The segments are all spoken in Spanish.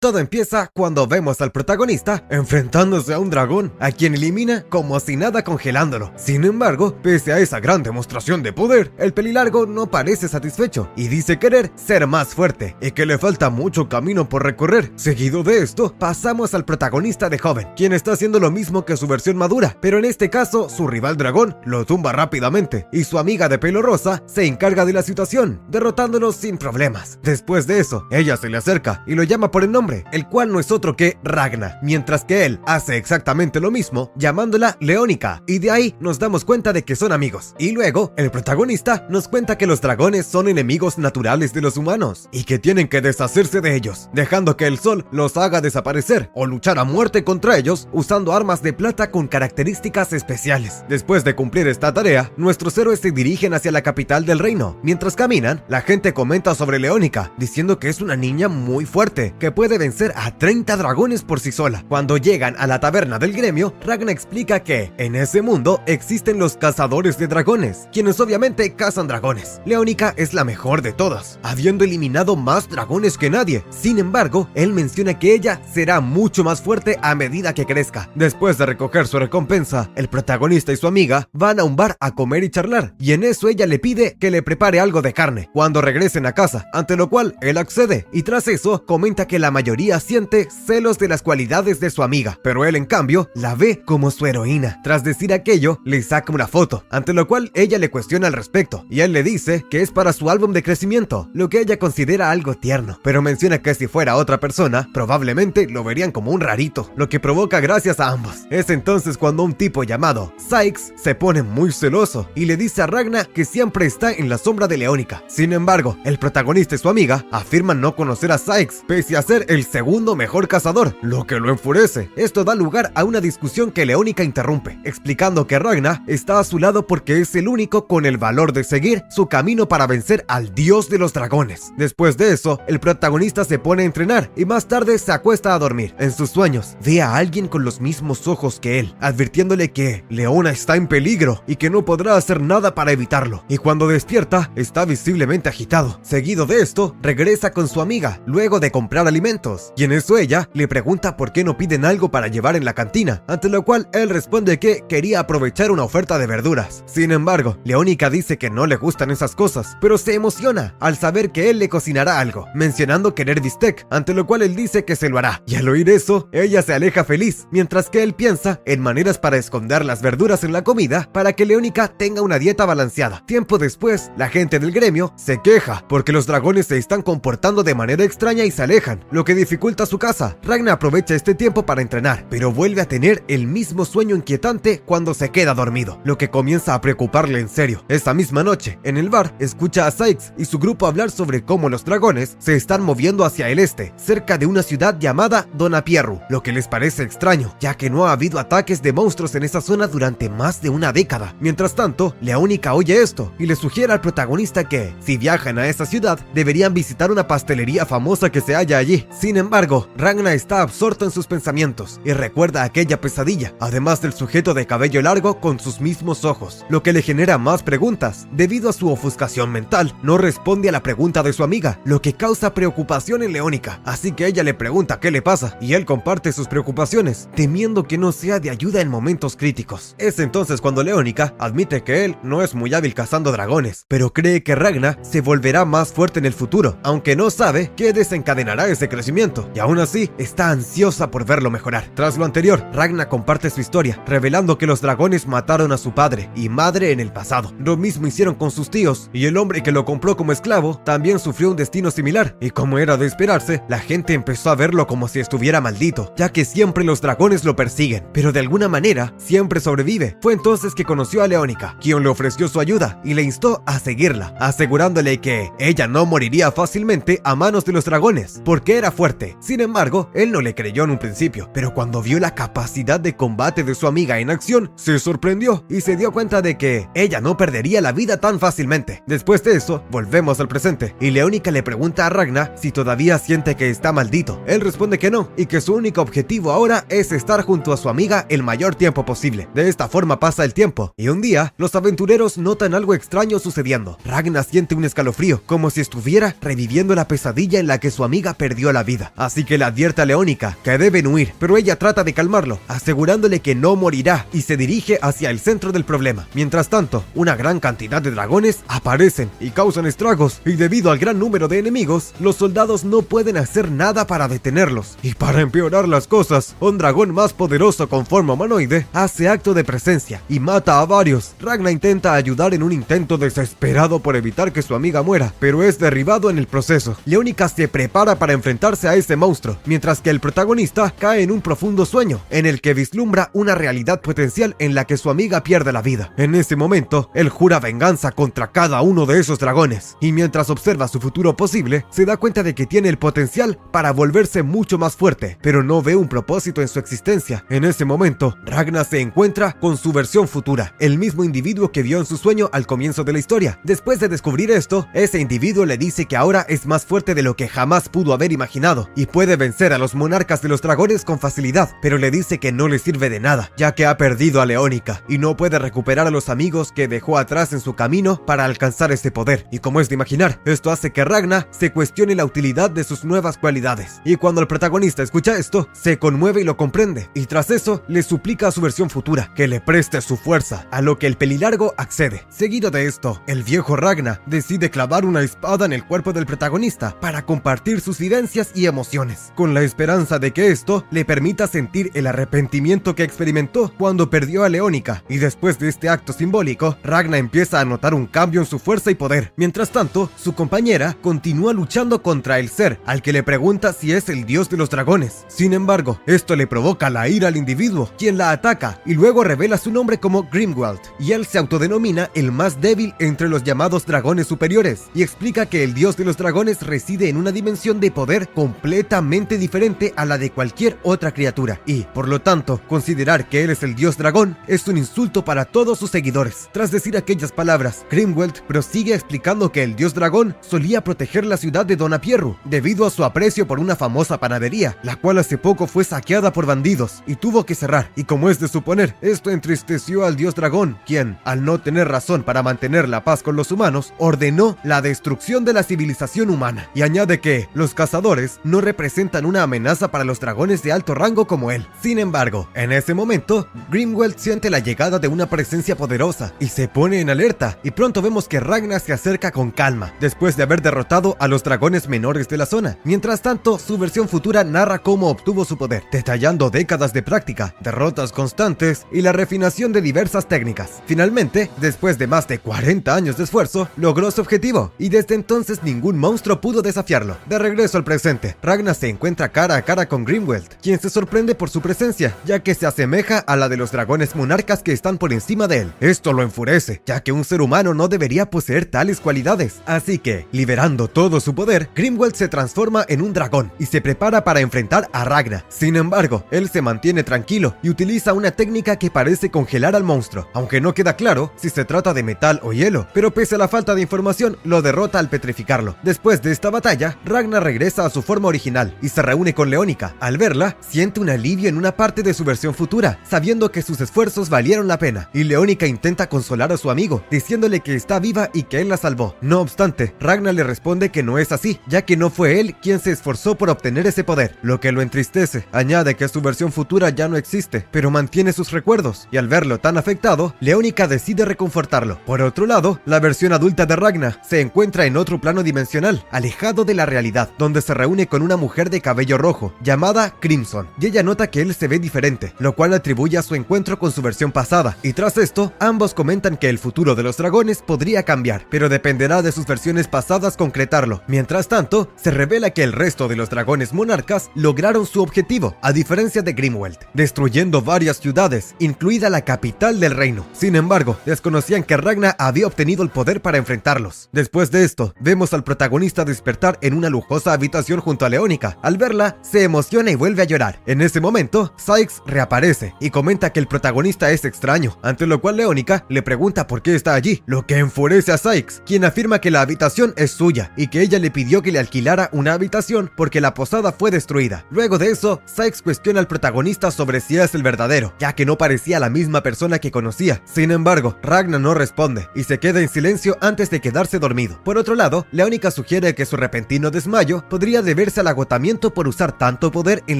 Todo empieza cuando vemos al protagonista enfrentándose a un dragón, a quien elimina como si nada congelándolo. Sin embargo, pese a esa gran demostración de poder, el pelilargo no parece satisfecho y dice querer ser más fuerte y que le falta mucho camino por recorrer. Seguido de esto, pasamos al protagonista de joven, quien está haciendo lo mismo que su versión madura, pero en este caso su rival dragón lo tumba rápidamente y su amiga de pelo rosa se encarga de la situación, derrotándolo sin problemas. Después de eso, ella se le acerca y lo llama por el nombre, el cual no es otro que Ragna, mientras que él hace exactamente lo mismo llamándola Leónica, y de ahí nos damos cuenta de que son amigos. Y luego, el protagonista nos cuenta que los dragones son enemigos naturales de los humanos y que tienen que deshacerse de ellos, dejando que el sol los haga desaparecer o luchar a muerte contra ellos usando armas de plata con características especiales. Después de cumplir esta tarea, nuestros héroes se dirigen hacia la capital del reino. Mientras caminan, la gente comenta sobre Leónica, diciendo que es una niña muy fuerte, que puede vencer a 30 dragones por sí sola. Cuando llegan a la taberna del gremio, Ragna explica que en ese mundo existen los cazadores de dragones, quienes obviamente cazan dragones. Leónica es la mejor de todas, habiendo eliminado más dragones que nadie. Sin embargo, él menciona que ella será mucho más fuerte a medida que crezca. Después de recoger su recompensa, el protagonista y su amiga van a un bar a comer y charlar, y en eso ella le pide que le prepare algo de carne cuando regresen a casa, ante lo cual él accede, y tras eso comenta que la mayoría siente celos de las cualidades de su amiga, pero él en cambio la ve como su heroína. Tras decir aquello, le saca una foto, ante lo cual ella le cuestiona al respecto, y él le dice que es para su álbum de crecimiento, lo que ella considera algo tierno, pero menciona que si fuera otra persona, probablemente lo verían como un rarito, lo que provoca gracias a ambos. Es entonces cuando un tipo llamado Sykes se pone muy celoso y le dice a Ragna que siempre está en la sombra de Leónica. Sin embargo, el protagonista y su amiga afirman no conocer a Sykes, pese a ser el segundo mejor cazador, lo que lo enfurece. Esto da lugar a una discusión que Leónica interrumpe, explicando que Ragna está a su lado porque es el único con el valor de seguir su camino para vencer al dios de los dragones. Después de eso, el protagonista se pone a entrenar y más tarde se acuesta a dormir. En sus sueños, ve a alguien con los mismos ojos que él, advirtiéndole que Leona está en peligro y que no podrá hacer nada para evitarlo. Y cuando despierta, está visiblemente agitado. Seguido de esto, regresa con su amiga, luego de comprar alimentos, y en eso ella le pregunta por qué no piden algo para llevar en la cantina, ante lo cual él responde que quería aprovechar una oferta de verduras. Sin embargo, Leónica dice que no le gustan esas cosas, pero se emociona al saber que él le cocinará algo, mencionando querer bistec, ante lo cual él dice que se lo hará, y al oír eso, ella se aleja feliz, mientras que él piensa en maneras para esconder las verduras en la comida para que Leónica tenga una dieta balanceada. Tiempo después, la gente del gremio se queja porque los dragones se están comportando de manera extraña y se alejan, lo que dificulta su caza. Ragna aprovecha este tiempo para entrenar, pero vuelve a tener el mismo sueño inquietante cuando se queda dormido, lo que comienza a preocuparle en serio. Esa misma noche, en el bar, escucha a Sykes y su grupo hablar sobre cómo los dragones se están moviendo hacia el este, cerca de una ciudad llamada Donapierru, lo que les parece extraño, ya que no ha habido ataques de monstruos en esa zona durante más de una década. Mientras tanto, Leónica oye esto y le sugiere al protagonista que, si viajan a esa ciudad, deberían visitar una pastelería famosa que se halla allí. Sin embargo, Ragna está absorto en sus pensamientos y recuerda aquella pesadilla, además del sujeto de cabello largo con sus mismos ojos, lo que le genera más preguntas. Debido a su ofuscación mental, no responde a la pregunta de su amiga, lo que causa preocupación en Leónica, así que ella le pregunta qué le pasa y él comparte sus preocupaciones, temiendo que no sea de ayuda en momentos críticos. Es entonces cuando Leónica admite que él no es muy hábil cazando dragones, pero cree que Ragna se volverá más fuerte en el futuro, aunque no sabe qué desencadenará ese crecimiento, y aún así está ansiosa por verlo mejorar. Tras lo anterior, Ragna comparte su historia, revelando que los dragones mataron a su padre y madre en el pasado. Lo mismo hicieron con sus tíos, y el hombre que lo compró como esclavo también sufrió un destino similar, y como era de esperarse, la gente empezó a verlo como si estuviera maldito, ya que siempre los dragones lo persiguen, pero de alguna manera siempre sobrevive. Fue entonces que conoció a Leónica, quien le ofreció su ayuda y le instó a seguirla, asegurándole que ella no moriría fácilmente a manos de los dragones, porque era fuerte. Sin embargo, él no le creyó en un principio, pero cuando vio la capacidad de combate de su amiga en acción, se sorprendió y se dio cuenta de que ella no perdería la vida tan fácilmente. Después de eso, volvemos al presente, y Leónica le pregunta a Ragna si todavía siente que está maldito. Él responde que no, y que su único objetivo ahora es estar junto a su amiga el mayor tiempo posible. De esta forma pasa el tiempo, y un día, los aventureros notan algo extraño sucediendo. Ragna siente un escalofrío, como si estuviera reviviendo la pesadilla en la que su amiga perdió la vida. vida, así que le advierte a Leónica que deben huir, pero ella trata de calmarlo, asegurándole que no morirá y se dirige hacia el centro del problema. Mientras tanto, una gran cantidad de dragones aparecen y causan estragos, y debido al gran número de enemigos, los soldados no pueden hacer nada para detenerlos. Y para empeorar las cosas, un dragón más poderoso con forma humanoide hace acto de presencia y mata a varios. Ragna intenta ayudar en un intento desesperado por evitar que su amiga muera, pero es derribado en el proceso. Leónica se prepara para enfrentarse a ese monstruo, mientras que el protagonista cae en un profundo sueño, en el que vislumbra una realidad potencial en la que su amiga pierde la vida. En ese momento, él jura venganza contra cada uno de esos dragones, y mientras observa su futuro posible, se da cuenta de que tiene el potencial para volverse mucho más fuerte, pero no ve un propósito en su existencia. En ese momento, Ragna se encuentra con su versión futura, el mismo individuo que vio en su sueño al comienzo de la historia. Después de descubrir esto, ese individuo le dice que ahora es más fuerte de lo que jamás pudo haber imaginado, y puede vencer a los monarcas de los dragones con facilidad, pero le dice que no le sirve de nada, ya que ha perdido a Leónica, y no puede recuperar a los amigos que dejó atrás en su camino para alcanzar ese poder. Y como es de imaginar, esto hace que Ragna se cuestione la utilidad de sus nuevas cualidades. Y cuando el protagonista escucha esto, se conmueve y lo comprende, y tras eso le suplica a su versión futura que le preste su fuerza, a lo que el pelilargo accede. Seguido de esto, el viejo Ragna decide clavar una espada en el cuerpo del protagonista para compartir sus vivencias y emociones, con la esperanza de que esto le permita sentir el arrepentimiento que experimentó cuando perdió a Leónica. Y después de este acto simbólico, Ragna empieza a notar un cambio en su fuerza y poder. Mientras tanto, su compañera continúa luchando contra el ser, al que le pregunta si es el dios de los dragones. Sin embargo, esto le provoca la ira al individuo, quien la ataca y luego revela su nombre como Grimwald, y él se autodenomina el más débil entre los llamados dragones superiores, y explica que el dios de los dragones reside en una dimensión de poder completamente diferente a la de cualquier otra criatura, y, por lo tanto, considerar que él es el dios dragón es un insulto para todos sus seguidores. Tras decir aquellas palabras, Grimwald prosigue explicando que el dios dragón solía proteger la ciudad de Donapierru debido a su aprecio por una famosa panadería, la cual hace poco fue saqueada por bandidos y tuvo que cerrar, y como es de suponer, esto entristeció al dios dragón, quien, al no tener razón para mantener la paz con los humanos, ordenó la destrucción de la civilización humana, y añade que los cazadores no representan una amenaza para los dragones de alto rango como él. Sin embargo, en ese momento, Grimwald siente la llegada de una presencia poderosa y se pone en alerta, y pronto vemos que Ragna se acerca con calma, después de haber derrotado a los dragones menores de la zona. Mientras tanto, su versión futura narra cómo obtuvo su poder, detallando décadas de práctica, derrotas constantes y la refinación de diversas técnicas. Finalmente, después de más de 40 años de esfuerzo, logró su objetivo, y desde entonces ningún monstruo pudo desafiarlo. De regreso al presente, Ragna se encuentra cara a cara con Grimwald, quien se sorprende por su presencia, ya que se asemeja a la de los dragones monarcas que están por encima de él. Esto lo enfurece, ya que un ser humano no debería poseer tales cualidades. Así que, liberando todo su poder, Grimwald se transforma en un dragón y se prepara para enfrentar a Ragna. Sin embargo, él se mantiene tranquilo y utiliza una técnica que parece congelar al monstruo, aunque no queda claro si se trata de metal o hielo, pero pese a la falta de información, lo derrota al petrificarlo. Después de esta batalla, Ragna regresa a su forma original y se reúne con Leónica. Al verla, siente un alivio en una parte de su versión futura, sabiendo que sus esfuerzos valieron la pena, y Leónica intenta consolar a su amigo, diciéndole que está viva y que él la salvó. No obstante, Ragna le responde que no es así, ya que no fue él quien se esforzó por obtener ese poder, lo que lo entristece. Añade que su versión futura ya no existe, pero mantiene sus recuerdos, y al verlo tan afectado, Leónica decide reconfortarlo. Por otro lado, la versión adulta de Ragna se encuentra en otro plano dimensional, alejado de la realidad, donde se reúne con una mujer de cabello rojo, llamada Crimson, y ella nota que él se ve diferente, lo cual atribuye a su encuentro con su versión pasada, y tras esto, ambos comentan que el futuro de los dragones podría cambiar, pero dependerá de sus versiones pasadas concretarlo. Mientras tanto, se revela que el resto de los dragones monarcas lograron su objetivo, a diferencia de Grimwald, destruyendo varias ciudades, incluida la capital del reino. Sin embargo, desconocían que Ragna había obtenido el poder para enfrentarlos. Después de esto, vemos al protagonista despertar en una lujosa habitación junto a Leónica. Al verla, se emociona y vuelve a llorar. En ese momento, Sykes reaparece y comenta que el protagonista es extraño, ante lo cual Leónica le pregunta por qué está allí, lo que enfurece a Sykes, quien afirma que la habitación es suya y que ella le pidió que le alquilara una habitación porque la posada fue destruida. Luego de eso, Sykes cuestiona al protagonista sobre si es el verdadero, ya que no parecía la misma persona que conocía. Sin embargo, Ragna no responde y se queda en silencio antes de quedarse dormido. Por otro lado, Leónica sugiere que su repentino desmayo podría deberse deberse al agotamiento por usar tanto poder en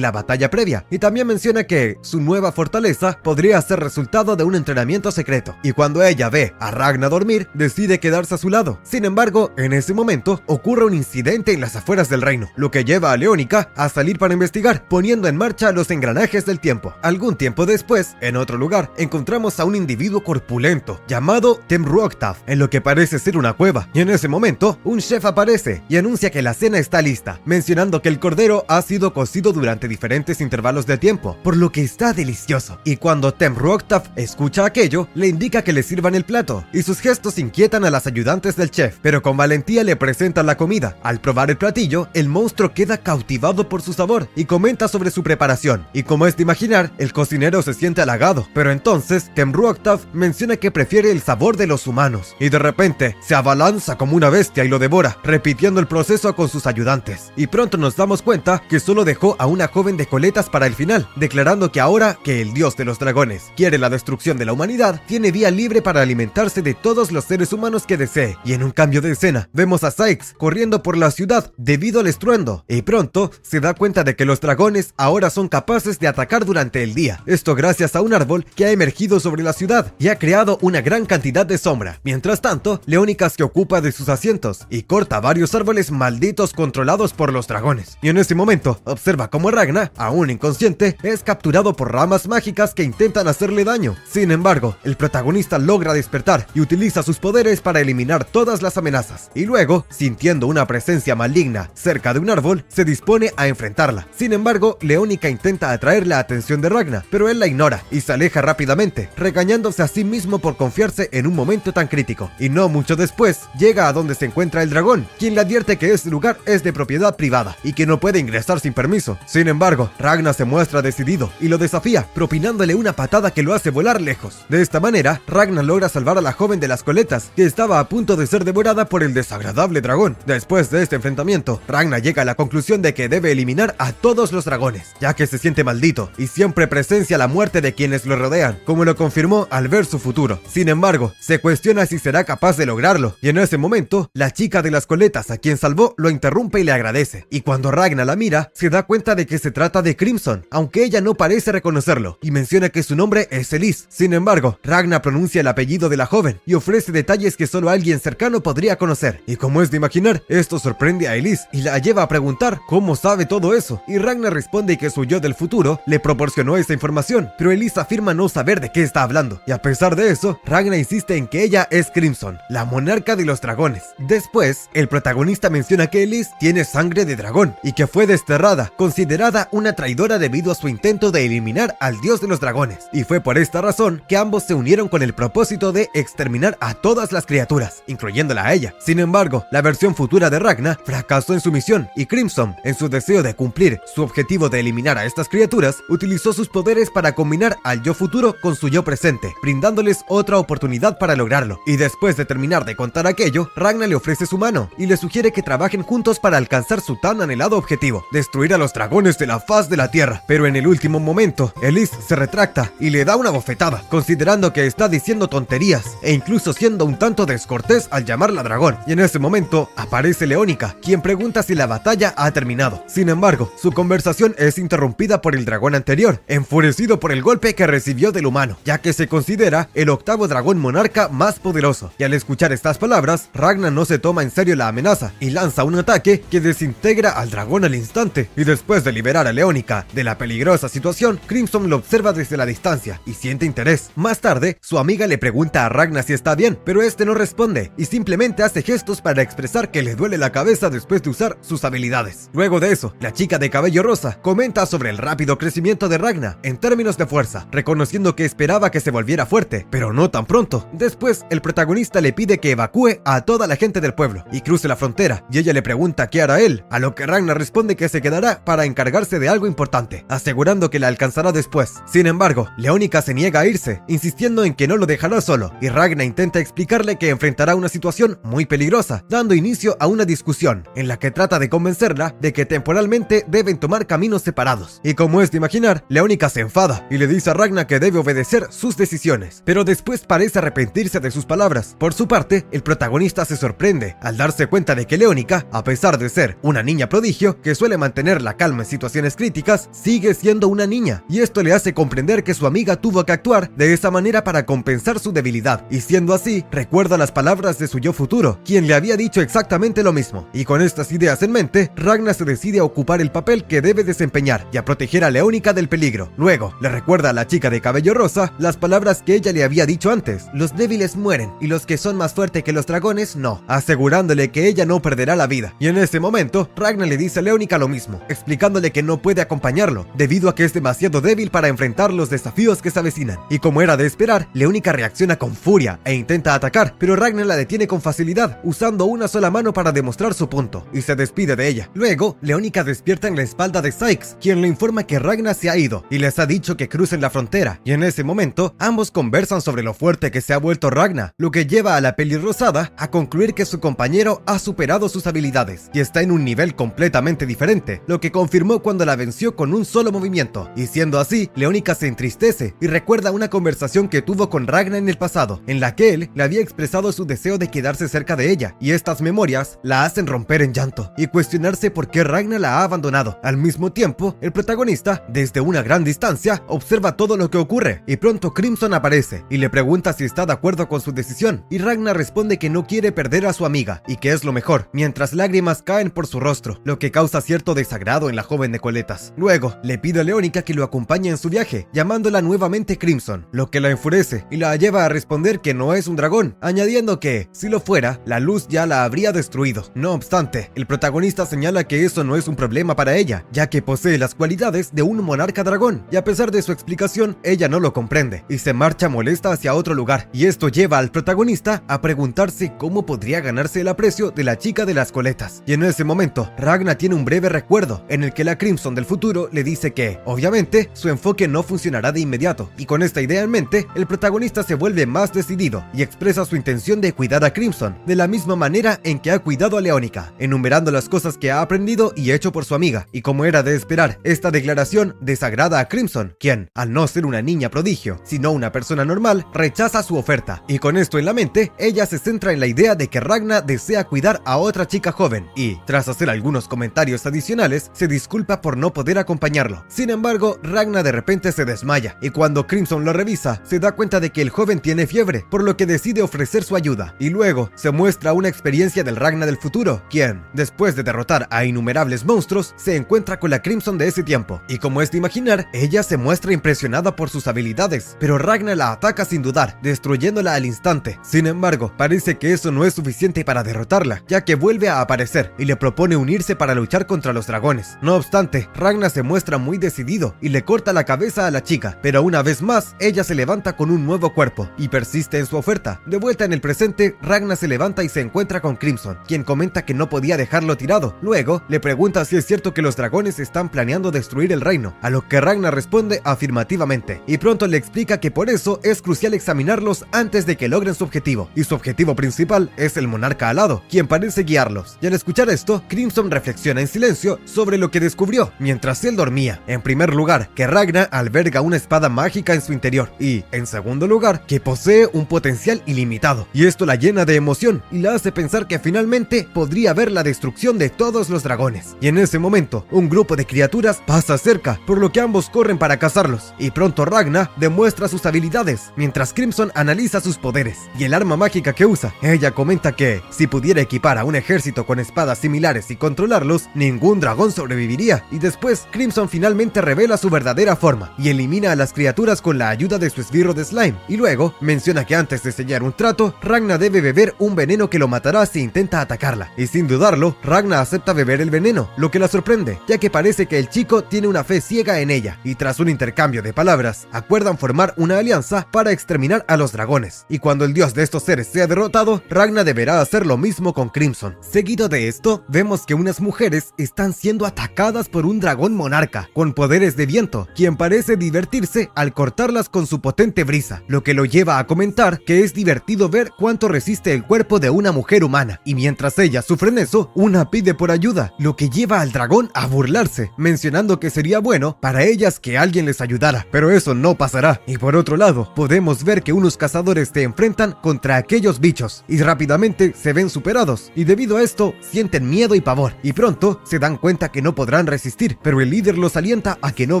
la batalla previa, y también menciona que su nueva fortaleza podría ser resultado de un entrenamiento secreto, y cuando ella ve a Ragna dormir, decide quedarse a su lado. Sin embargo, en ese momento ocurre un incidente en las afueras del reino, lo que lleva a Leónica a salir para investigar, poniendo en marcha los engranajes del tiempo. Algún tiempo después, en otro lugar, encontramos a un individuo corpulento llamado Temruoctaf, en lo que parece ser una cueva, y en ese momento, un chef aparece y anuncia que la cena está lista, mencionando que el cordero ha sido cocido durante diferentes intervalos de tiempo, por lo que está delicioso. Y cuando Temruoctaf escucha aquello, le indica que le sirvan el plato, y sus gestos inquietan a las ayudantes del chef, pero con valentía le presentan la comida. Al probar el platillo, el monstruo queda cautivado por su sabor y comenta sobre su preparación, y como es de imaginar, el cocinero se siente halagado, pero entonces Temruoctaf menciona que prefiere el sabor de los humanos, y de repente se abalanza como una bestia y lo devora, repitiendo el proceso con sus ayudantes. Y pronto nos damos cuenta que solo dejó a una joven de coletas para el final, declarando que ahora que el dios de los dragones quiere la destrucción de la humanidad, tiene vía libre para alimentarse de todos los seres humanos que desee. Y en un cambio de escena, vemos a Sykes corriendo por la ciudad debido al estruendo, y pronto se da cuenta de que los dragones ahora son capaces de atacar durante el día. Esto gracias a un árbol que ha emergido sobre la ciudad y ha creado una gran cantidad de sombra. Mientras tanto, Leónica se ocupa de sus asientos y corta varios árboles malditos controlados por los dragones. Y en ese momento, observa cómo Ragna, aún inconsciente, es capturado por ramas mágicas que intentan hacerle daño. Sin embargo, el protagonista logra despertar y utiliza sus poderes para eliminar todas las amenazas. Y luego, sintiendo una presencia maligna cerca de un árbol, se dispone a enfrentarla. Sin embargo, Leónica intenta atraer la atención de Ragna, pero él la ignora y se aleja rápidamente, regañándose a sí mismo por confiarse en un momento tan crítico. Y no mucho después, llega a donde se encuentra el dragón, quien le advierte que este lugar es de propiedad privada y que no puede ingresar sin permiso. Sin embargo, Ragna se muestra decidido y lo desafía, propinándole una patada que lo hace volar lejos. De esta manera, Ragna logra salvar a la joven de las coletas, que estaba a punto de ser devorada por el desagradable dragón. Después de este enfrentamiento, Ragna llega a la conclusión de que debe eliminar a todos los dragones, ya que se siente maldito y siempre presencia la muerte de quienes lo rodean, como lo confirmó al ver su futuro. Sin embargo, se cuestiona si será capaz de lograrlo, y en ese momento, la chica de las coletas a quien salvó lo interrumpe y le agradece. Y cuando Ragna la mira, se da cuenta de que se trata de Crimson, aunque ella no parece reconocerlo, y menciona que su nombre es Elise. Sin embargo, Ragna pronuncia el apellido de la joven y ofrece detalles que solo alguien cercano podría conocer. Y como es de imaginar, esto sorprende a Elise y la lleva a preguntar cómo sabe todo eso, y Ragna responde que su yo del futuro le proporcionó esa información, pero Elise afirma no saber de qué está hablando, y a pesar de eso, Ragna insiste en que ella es Crimson, la monarca de los dragones. Después, el protagonista menciona que Elise tiene sangre de dragón y que fue desterrada, considerada una traidora debido a su intento de eliminar al dios de los dragones, y fue por esta razón que ambos se unieron con el propósito de exterminar a todas las criaturas, incluyéndola a ella. Sin embargo, la versión futura de Ragna fracasó en su misión, y Crimson, en su deseo de cumplir su objetivo de eliminar a estas criaturas, utilizó sus poderes para combinar al yo futuro con su yo presente, brindándoles otra oportunidad para lograrlo. Y después de terminar de contar aquello, Ragna le ofrece su mano y le sugiere que trabajen juntos para alcanzar su tan anhelado objetivo, destruir a los dragones de la faz de la tierra. Pero en el último momento, Elise se retracta y le da una bofetada, considerando que está diciendo tonterías e incluso siendo un tanto descortés al llamarla dragón. Y en ese momento aparece Leónica, quien pregunta si la batalla ha terminado. Sin embargo, su conversación es interrumpida por el dragón anterior, enfurecido por el golpe que recibió del humano, ya que se considera el octavo dragón monarca más poderoso. Y al escuchar estas palabras, Ragna no se toma en serio la amenaza y lanza un ataque que desintegra al dragón al instante. Y después de liberar a Leónica de la peligrosa situación, Crimson lo observa desde la distancia y siente interés. Más tarde, su amiga le pregunta a Ragna si está bien, pero este no responde y simplemente hace gestos para expresar que le duele la cabeza después de usar sus habilidades. Luego de eso, la chica de cabello rosa comenta sobre el rápido crecimiento de Ragna en términos de fuerza, reconociendo que esperaba que se volviera fuerte, pero no tan pronto. Después, el protagonista le pide que evacúe a toda la gente del pueblo y cruce la frontera, y ella le pregunta qué hará él, a lo que Ragna responde que se quedará para encargarse de algo importante, asegurando que la alcanzará después. Sin embargo, Leónica se niega a irse, insistiendo en que no lo dejará solo, y Ragna intenta explicarle que enfrentará una situación muy peligrosa, dando inicio a una discusión en la que trata de convencerla de que temporalmente deben tomar caminos separados. Y como es de imaginar, Leónica se enfada y le dice a Ragna que debe obedecer sus decisiones, pero después parece arrepentirse de sus palabras. Por su parte, el protagonista se sorprende al darse cuenta de que Leónica, a pesar de ser una niña prodigio, que suele mantener la calma en situaciones críticas, sigue siendo una niña, y esto le hace comprender que su amiga tuvo que actuar de esa manera para compensar su debilidad, y siendo así, recuerda las palabras de su yo futuro, quien le había dicho exactamente lo mismo. Y con estas ideas en mente, Ragna se decide a ocupar el papel que debe desempeñar y a proteger a Leónica del peligro. Luego, le recuerda a la chica de cabello rosa las palabras que ella le había dicho antes: los débiles mueren y los que son más fuertes que los dragones no, asegurándole que ella no perderá la vida. Y en ese momento, Ragna le dice a Leónica lo mismo, explicándole que no puede acompañarlo, debido a que es demasiado débil para enfrentar los desafíos que se avecinan. Y como era de esperar, Leónica reacciona con furia e intenta atacar, pero Ragna la detiene con facilidad, usando una sola mano para demostrar su punto, y se despide de ella. Luego, Leónica despierta en la espalda de Sykes, quien le informa que Ragna se ha ido, y les ha dicho que crucen la frontera, y en ese momento, ambos conversan sobre lo fuerte que se ha vuelto Ragna, lo que lleva a la pelirrosada a concluir que su compañero ha superado sus habilidades, y está en un nivel completamente diferente, lo que confirmó cuando la venció con un solo movimiento, y siendo así, Leónica se entristece, y recuerda una conversación que tuvo con Ragna en el pasado, en la que él le había expresado su deseo de quedarse cerca de ella, y estas memorias la hacen romper en llanto, y cuestionarse por qué Ragna la ha abandonado. Al mismo tiempo, el protagonista, desde una gran distancia, observa todo lo que ocurre, y pronto Crimson aparece, y le pregunta si está de acuerdo con su decisión, y Ragna responde que no quiere perder a su amiga, y que es lo mejor, mientras lágrimas caen por su rostro, lo que causa cierto desagrado en la joven de coletas. Luego, le pide a Leónica que lo acompañe en su viaje, llamándola nuevamente Crimson, lo que la enfurece, y la lleva a responder que no es un dragón, añadiendo que, si lo fuera, la luz ya la habría destruido. No obstante, el protagonista señala que eso no es un problema para ella, ya que posee las cualidades de un monarca dragón, y a pesar de su explicación, ella no lo comprende, y se marcha molesta hacia otro lugar, y esto lleva al protagonista a preguntarse cómo podría ganarse el aprecio de la chica de las coletas. Y en ese momento, Ragna tiene un breve recuerdo, en el que la Crimson del futuro le dice que, obviamente, su enfoque no funcionará de inmediato, y con esta idea en mente, el protagonista se vuelve más decidido, y expresa su intención de cuidar a Crimson, de la misma manera en que ha cuidado a Leónica, enumerando las cosas que ha aprendido y hecho por su amiga, y como era de esperar, esta declaración desagrada a Crimson, quien, al no ser una niña prodigio, sino una persona normal, rechaza su oferta, y con esto en la mente, ella se centra en la idea de que Ragna desea cuidar a otra chica joven, y, tras hacer algunos comentarios adicionales, se disculpa por no poder acompañarlo. Sin embargo, Ragna de repente se desmaya, y cuando Crimson lo revisa, se da cuenta de que el joven tiene fiebre, por lo que decide ofrecer su ayuda, y luego se muestra una experiencia del Ragna del futuro, quien, después de derrotar a innumerables monstruos, se encuentra con la Crimson de ese tiempo, y como es de imaginar, ella se muestra impresionada por sus habilidades, pero Ragna la ataca sin dudar, destruyéndola al instante. Sin embargo, parece que eso no es suficiente para derrotarla, ya que vuelve a aparecer y le propone unirse para luchar contra los dragones. No obstante, Ragna se muestra muy decidido y le corta la cabeza a la chica, pero una vez más, ella se levanta con un nuevo cuerpo y persiste en su oferta. De vuelta en el presente, Ragna se levanta y se encuentra con Crimson, quien comenta que no podía dejarlo tirado. Luego, le pregunta si es cierto que los dragones están planeando destruir el reino, a lo que Ragna responde afirmativamente, y pronto le explica que por eso es crucial examinarlos antes de que logren su objetivo, y su objetivo principal es el monarca alado, quien parece guiarlos. Y al escuchar esto, Crimson reflexiona en silencio sobre lo que descubrió mientras él dormía. En primer lugar, que Ragna alberga una espada mágica en su interior, y, en segundo lugar, que posee un potencial ilimitado, y esto la llena de emoción y la hace pensar que finalmente podría haber la destrucción de todos los dragones. Y en ese momento, un grupo de criaturas pasa cerca, por lo que ambos corren para cazarlos, y pronto Ragna demuestra sus habilidades, mientras Crimson analiza sus poderes y el arma mágica que usa. Ella comenta que, si pudiera equipar a un ejército con espadas similares y controlarlos, ningún dragón sobreviviría, y después Crimson finalmente revela su verdadera forma y elimina a las criaturas con la ayuda de su esbirro de slime, y luego menciona que antes de sellar un trato, Ragna debe beber un veneno que lo matará si intenta atacarla, y sin dudarlo, Ragna acepta beber el veneno, lo que la sorprende, ya que parece que el chico tiene una fe ciega en ella, y tras un intercambio de palabras, acuerdan formar una alianza para exterminar a los dragones, y cuando el dios de estos seres sea derrotado, Ragna deberá hacer lo mismo con Crimson. Seguido de esto, vemos que unas mujeres están siendo atacadas por un dragón monarca, con poderes de viento, quien parece divertirse al cortarlas con su potente brisa, lo que lo lleva a comentar que es divertido ver cuánto resiste el cuerpo de una mujer humana, y mientras ellas sufren eso, una pide por ayuda, lo que lleva al dragón a burlarse, mencionando que sería bueno para ellas que alguien les ayudara, pero eso no pasará. Y por otro lado, podemos ver que unos cazadores se enfrentan contra aquellos bichos, y rápidamente se ven superados, y debido a esto, sienten miedo y pavor favor, y pronto se dan cuenta que no podrán resistir, pero el líder los alienta a que no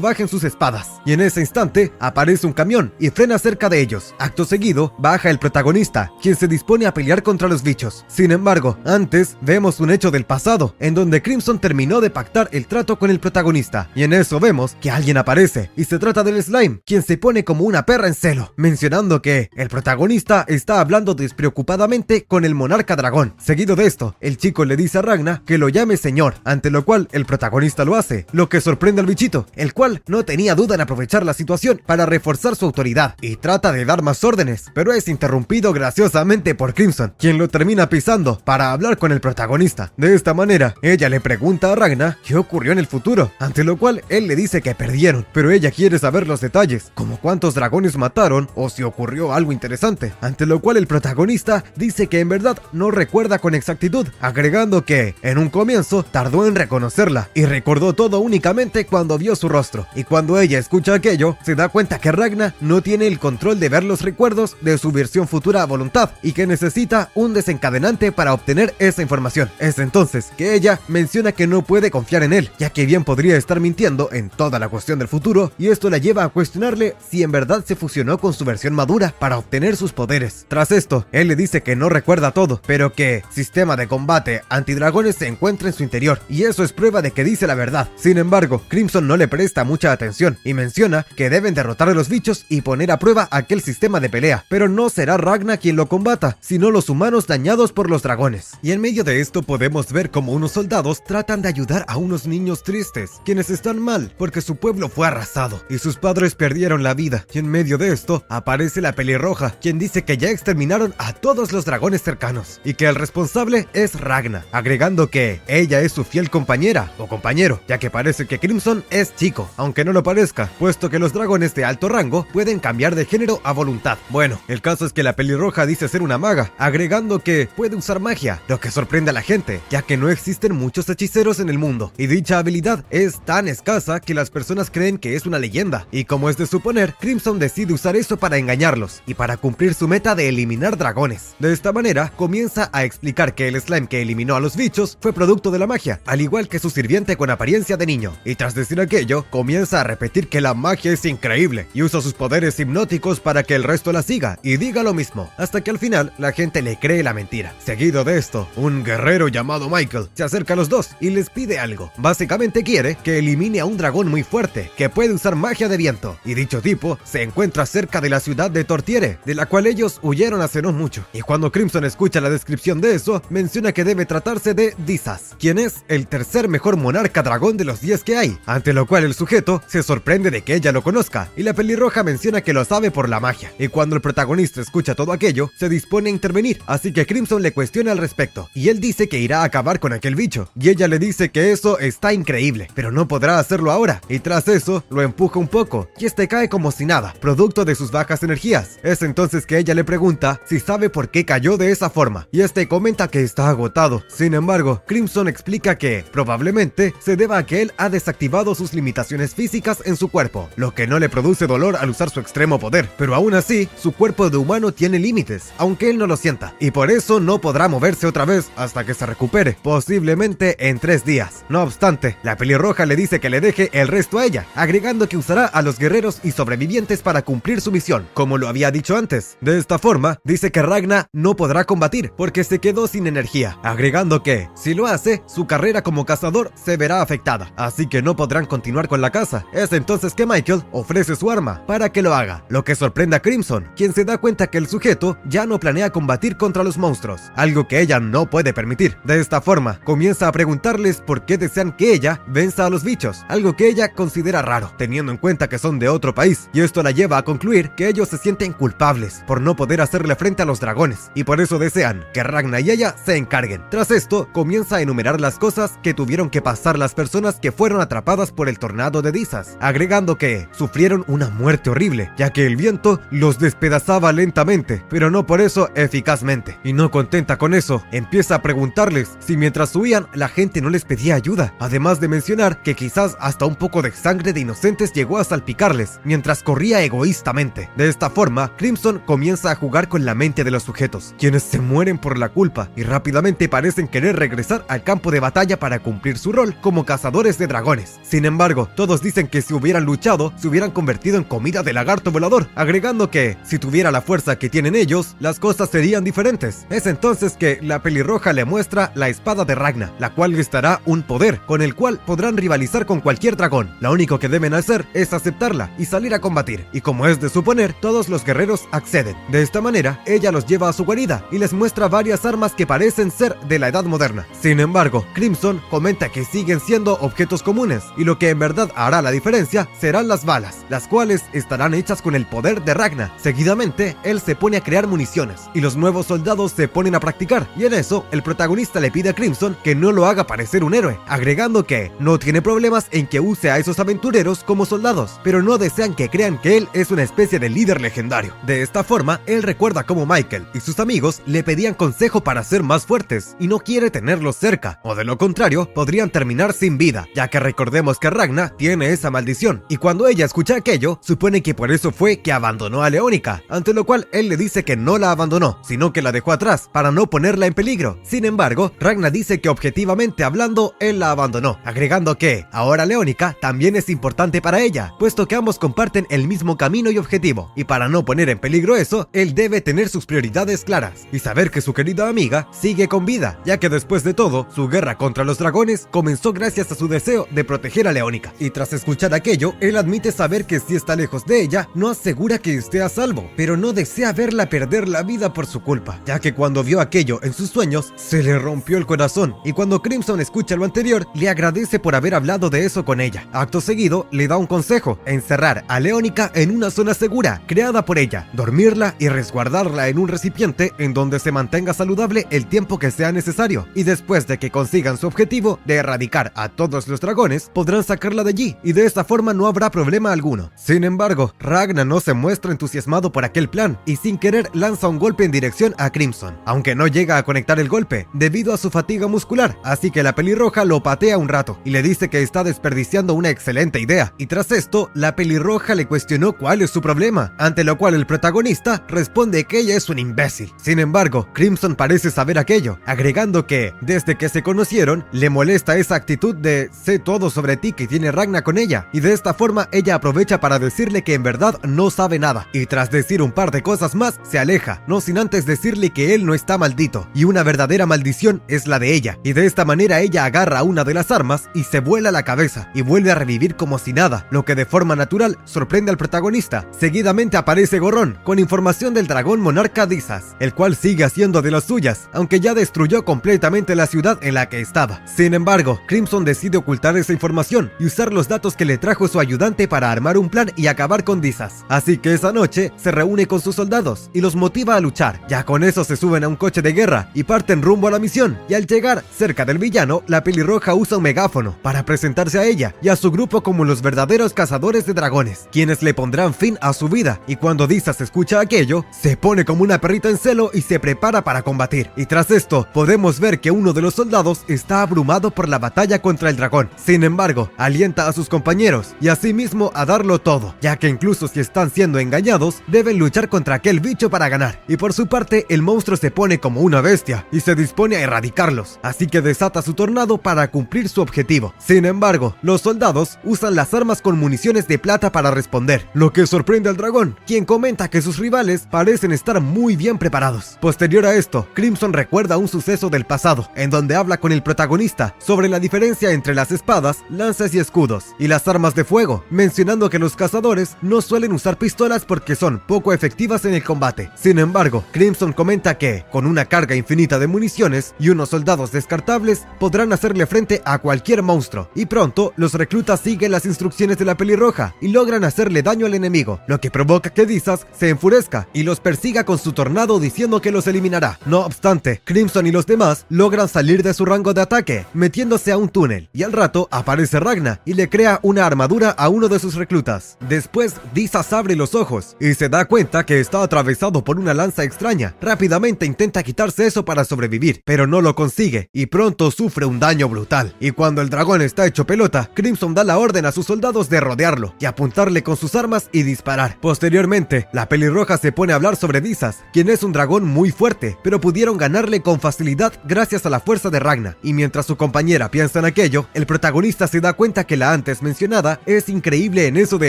bajen sus espadas. Y en ese instante aparece un camión y frena cerca de ellos. Acto seguido, baja el protagonista, quien se dispone a pelear contra los bichos. Sin embargo, antes vemos un hecho del pasado, en donde Crimson terminó de pactar el trato con el protagonista, y en eso vemos que alguien aparece, y se trata del Slime, quien se pone como una perra en celo, mencionando que el protagonista está hablando despreocupadamente con el monarca dragón. Seguido de esto, el chico le dice a Ragna que lo llame señor, ante lo cual el protagonista lo hace, lo que sorprende al bichito, el cual no tenía duda en aprovechar la situación para reforzar su autoridad, y trata de dar más órdenes, pero es interrumpido graciosamente por Crimson, quien lo termina pisando para hablar con el protagonista. De esta manera, ella le pregunta a Ragna qué ocurrió en el futuro, ante lo cual él le dice que perdieron, pero ella quiere saber los detalles, como cuántos dragones mataron o si ocurrió algo interesante, ante lo cual el protagonista dice que en verdad no recuerda con exactitud, agregando que en un comienzo tardó en reconocerla y recordó todo únicamente cuando vio su rostro, y cuando ella escucha aquello se da cuenta que Ragna no tiene el control de ver los recuerdos de su versión futura a voluntad y que necesita un desencadenante para obtener esa información. Es entonces que ella menciona que no puede confiar en él, ya que bien podría estar mintiendo en toda la cuestión del futuro, y esto la lleva a cuestionarle si en verdad se fusionó con su versión madura para obtener sus poderes. Tras esto, él le dice que no recuerda todo, pero que sistema de combate antidragones se encuentra en su interior, y eso es prueba de que dice la verdad. Sin embargo, Crimson no le presta mucha atención y menciona que deben derrotar a los bichos y poner a prueba aquel sistema de pelea, pero no será Ragna quien lo combata, sino los humanos dañados por los dragones. Y en medio de esto podemos ver como unos soldados tratan de ayudar a unos niños tristes, quienes están mal porque su pueblo fue arrasado y sus padres perdieron la vida. Y en medio de esto aparece la pelirroja, quien dice que ya exterminaron a todos los dragones cercanos y que el responsable es Ragna, agregando que ella es su fiel compañera o compañero, ya que parece que Crimson es chico, aunque no lo parezca, puesto que los dragones de alto rango pueden cambiar de género a voluntad. Bueno, el caso es que la pelirroja dice ser una maga, agregando que puede usar magia, lo que sorprende a la gente, ya que no existen muchos hechiceros en el mundo, y dicha habilidad es tan escasa que las personas creen que es una leyenda, y como es de suponer, Crimson decide usar eso para engañarlos, y para cumplir su meta de eliminar dragones. De esta manera, comienza a explicar que el slime que eliminó a los bichos fue producto de la magia, al igual que su sirviente con apariencia de niño, y tras decir aquello, comienza a repetir que la magia es increíble, y usa sus poderes hipnóticos para que el resto la siga, y diga lo mismo, hasta que al final la gente le cree la mentira. Seguido de esto, un guerrero llamado Michael se acerca a los dos y les pide algo. Básicamente quiere que elimine a un dragón muy fuerte, que puede usar magia de viento, y dicho tipo se encuentra cerca de la ciudad de Tortiere, de la cual ellos huyeron hace no mucho. Y cuando Crimson escucha la descripción de eso, menciona que debe tratarse de Dizas, quien es el tercer mejor monarca dragón de los 10 que hay, ante lo cual el sujeto se sorprende de que ella lo conozca, y la pelirroja menciona que lo sabe por la magia, y cuando el protagonista escucha todo aquello, se dispone a intervenir, así que Crimson le cuestiona al respecto, y él dice que irá a acabar con aquel bicho, y ella le dice que eso está increíble, pero no podrá hacerlo ahora, y tras eso, lo empuja un poco, y este cae como si nada, producto de sus bajas energías. Es entonces que ella le pregunta si sabe por qué cayó de esa forma, y este comenta que está agotado. Sin embargo, Crimson explica que, probablemente, se deba a que él ha desactivado sus limitaciones físicas en su cuerpo, lo que no le produce dolor al usar su extremo poder, pero aún así, su cuerpo de humano tiene límites, aunque él no lo sienta, y por eso no podrá moverse otra vez hasta que se recupere, posiblemente en 3 días. No obstante, la pelirroja le dice que le deje el resto a ella, agregando que usará a los guerreros y sobrevivientes para cumplir su misión, como lo había dicho antes. De esta forma, dice que Ragna no podrá combatir porque se quedó sin energía, agregando que, si lo hace, su carrera como cazador se verá afectada, así que no podrán continuar con la caza. Es entonces que Michael ofrece su arma para que lo haga, lo que sorprende a Crimson, quien se da cuenta que el sujeto ya no planea combatir contra los monstruos, algo que ella no puede permitir. De esta forma, comienza a preguntarles por qué desean que ella venza a los bichos, algo que ella considera raro, teniendo en cuenta que son de otro país, y esto la lleva a concluir que ellos se sienten culpables por no poder hacerle frente a los dragones, y por eso desean que Ragna y ella se encarguen. Tras esto, comienza a enumerar las cosas que tuvieron que pasar las personas que fueron atrapadas por el tornado de Dizas, agregando que sufrieron una muerte horrible, ya que el viento los despedazaba lentamente, pero no por eso eficazmente. Y no contenta con eso, empieza a preguntarles si mientras huían la gente no les pedía ayuda, además de mencionar que quizás hasta un poco de sangre de inocentes llegó a salpicarles mientras corría egoístamente. De esta forma, Crimson comienza a jugar con la mente de los sujetos, quienes se mueren por la culpa y rápidamente parecen querer regresar al campo de batalla para cumplir su rol como cazadores de dragones. Sin embargo, todos dicen que si hubieran luchado, se hubieran convertido en comida de lagarto volador, agregando que, si tuviera la fuerza que tienen ellos, las cosas serían diferentes. Es entonces que la pelirroja le muestra la espada de Ragna, la cual les dará un poder, con el cual podrán rivalizar con cualquier dragón. Lo único que deben hacer es aceptarla y salir a combatir, y como es de suponer, todos los guerreros acceden. De esta manera, ella los lleva a su guarida y les muestra varias armas que parecen ser de la edad moderna. Sin embargo, Crimson comenta que siguen siendo objetos comunes, y lo que en verdad hará la diferencia serán las balas, las cuales estarán hechas con el poder de Ragna. Seguidamente, él se pone a crear municiones, y los nuevos soldados se ponen a practicar, y en eso, el protagonista le pide a Crimson que no lo haga parecer un héroe, agregando que no tiene problemas en que use a esos aventureros como soldados, pero no desean que crean que él es una especie de líder legendario. De esta forma, él recuerda cómo Michael y sus amigos le pedían consejo para ser más fuertes, y no quiere tenerlos cerca, o de lo contrario, podrían terminar sin vida, ya que recordemos que Ragna tiene esa maldición, y cuando ella escucha aquello, supone que por eso fue que abandonó a Leónica, ante lo cual él le dice que no la abandonó, sino que la dejó atrás, para no ponerla en peligro. Sin embargo, Ragna dice que objetivamente hablando, él la abandonó, agregando que ahora Leónica también es importante para ella, puesto que ambos comparten el mismo camino y objetivo, y para no poner en peligro eso, él debe tener sus prioridades claras, y saber que su querida amiga sigue con vida, ya que después de todo, su guerra contra los dragones comenzó gracias a su deseo de proteger a Leónica, y tras escuchar aquello, él admite saber que si está lejos de ella, no asegura que esté a salvo, pero no desea verla perder la vida por su culpa, ya que cuando vio aquello en sus sueños, se le rompió el corazón, y cuando Crimson escucha lo anterior, le agradece por haber hablado de eso con ella. Acto seguido, le da un consejo: encerrar a Leónica en una zona segura, creada por ella, dormirla y resguardarla en un recipiente en donde se mantenga saludable el tiempo que sea necesario, y después de que consigan su objetivo de erradicar a todos los dragones, podrán sacarla de allí, y de esta forma no habrá problema alguno. Sin embargo, Ragna no se muestra entusiasmado por aquel plan, y sin querer lanza un golpe en dirección a Crimson, aunque no llega a conectar el golpe, debido a su fatiga muscular, así que la pelirroja lo patea un rato, y le dice que está desperdiciando una excelente idea, y tras esto, la pelirroja le cuestionó cuál es su problema, ante lo cual el protagonista responde que ella es un imbécil. Sin embargo, Crimson parece saber aquello, agregando que, desde que se conocieron, le molesta esa actitud de sé todo sobre ti que tiene Ragna con ella, y de esta forma ella aprovecha para decirle que en verdad no sabe nada, y tras decir un par de cosas más, se aleja, no sin antes decirle que él no está maldito, y una verdadera maldición es la de ella, y de esta manera ella agarra una de las armas y se vuela la cabeza, y vuelve a revivir como si nada, lo que de forma natural sorprende al protagonista. Seguidamente aparece Gorrón, con información del dragón monarca Dizas, el cual sigue haciendo de las suyas, aunque ya destruyó completamente la ciudad en la que estaba. Sin embargo, Crimson decide ocultar esa información y usar los datos que le trajo su ayudante para armar un plan y acabar con Dizas. Así que esa noche se reúne con sus soldados y los motiva a luchar. Ya con eso se suben a un coche de guerra y parten rumbo a la misión, y al llegar cerca del villano, la pelirroja usa un megáfono para presentarse a ella y a su grupo como los verdaderos cazadores de dragones, quienes le pondrán fin a su vida, y cuando Dizas escucha aquello, se pone como una perrita en celo y se prepara para combatir, y tras esto, podemos ver que uno de los soldados está abrumado por la batalla contra el dragón. Sin embargo, alienta a sus compañeros y a sí mismo a darlo todo, ya que incluso si están siendo engañados, deben luchar contra aquel bicho para ganar, y por su parte, el monstruo se pone como una bestia y se dispone a erradicarlos, así que desata su tornado para cumplir su objetivo. Sin embargo, los soldados usan las armas con municiones de plata para responder, lo que sorprende al dragón, quien comenta que sus rivales parecen estar muy bien preparados. Posterior a esto, Crimson recuerda un suceso del pasado, en donde habla con el protagonista sobre la diferencia entre las espadas, lanzas y escudos, y las armas de fuego, mencionando que los cazadores no suelen usar pistolas porque son poco efectivas en el combate. Sin embargo, Crimson comenta que, con una carga infinita de municiones y unos soldados descartables, podrán hacerle frente a cualquier monstruo, y pronto los reclutas siguen las instrucciones de la pelirroja y logran hacerle daño al enemigo, lo que provoca que Dizas se enfurezca y los persiga con su tornado diciendo que los eliminará. No obstante, Crimson y los demás logran salir de su rango de ataque, metiéndose a un túnel, y al rato aparece Ragna y le crea una armadura a uno de sus reclutas. Después, Dizas abre los ojos y se da cuenta que está atravesado por una lanza extraña. Rápidamente intenta quitarse eso para sobrevivir, pero no lo consigue y pronto sufre un daño brutal. Y cuando el dragón está hecho pelota, Crimson da la orden a sus soldados de rodearlo y apuntarle con sus armas y disparar. Posteriormente, la pelirroja se pone a hablar sobre Dizas, quien es un dragón muy fuerte, pero pudieron ganarle con facilidad gracias a la fuerza fuerza de Ragna, y mientras su compañera piensa en aquello, el protagonista se da cuenta que la antes mencionada es increíble en eso de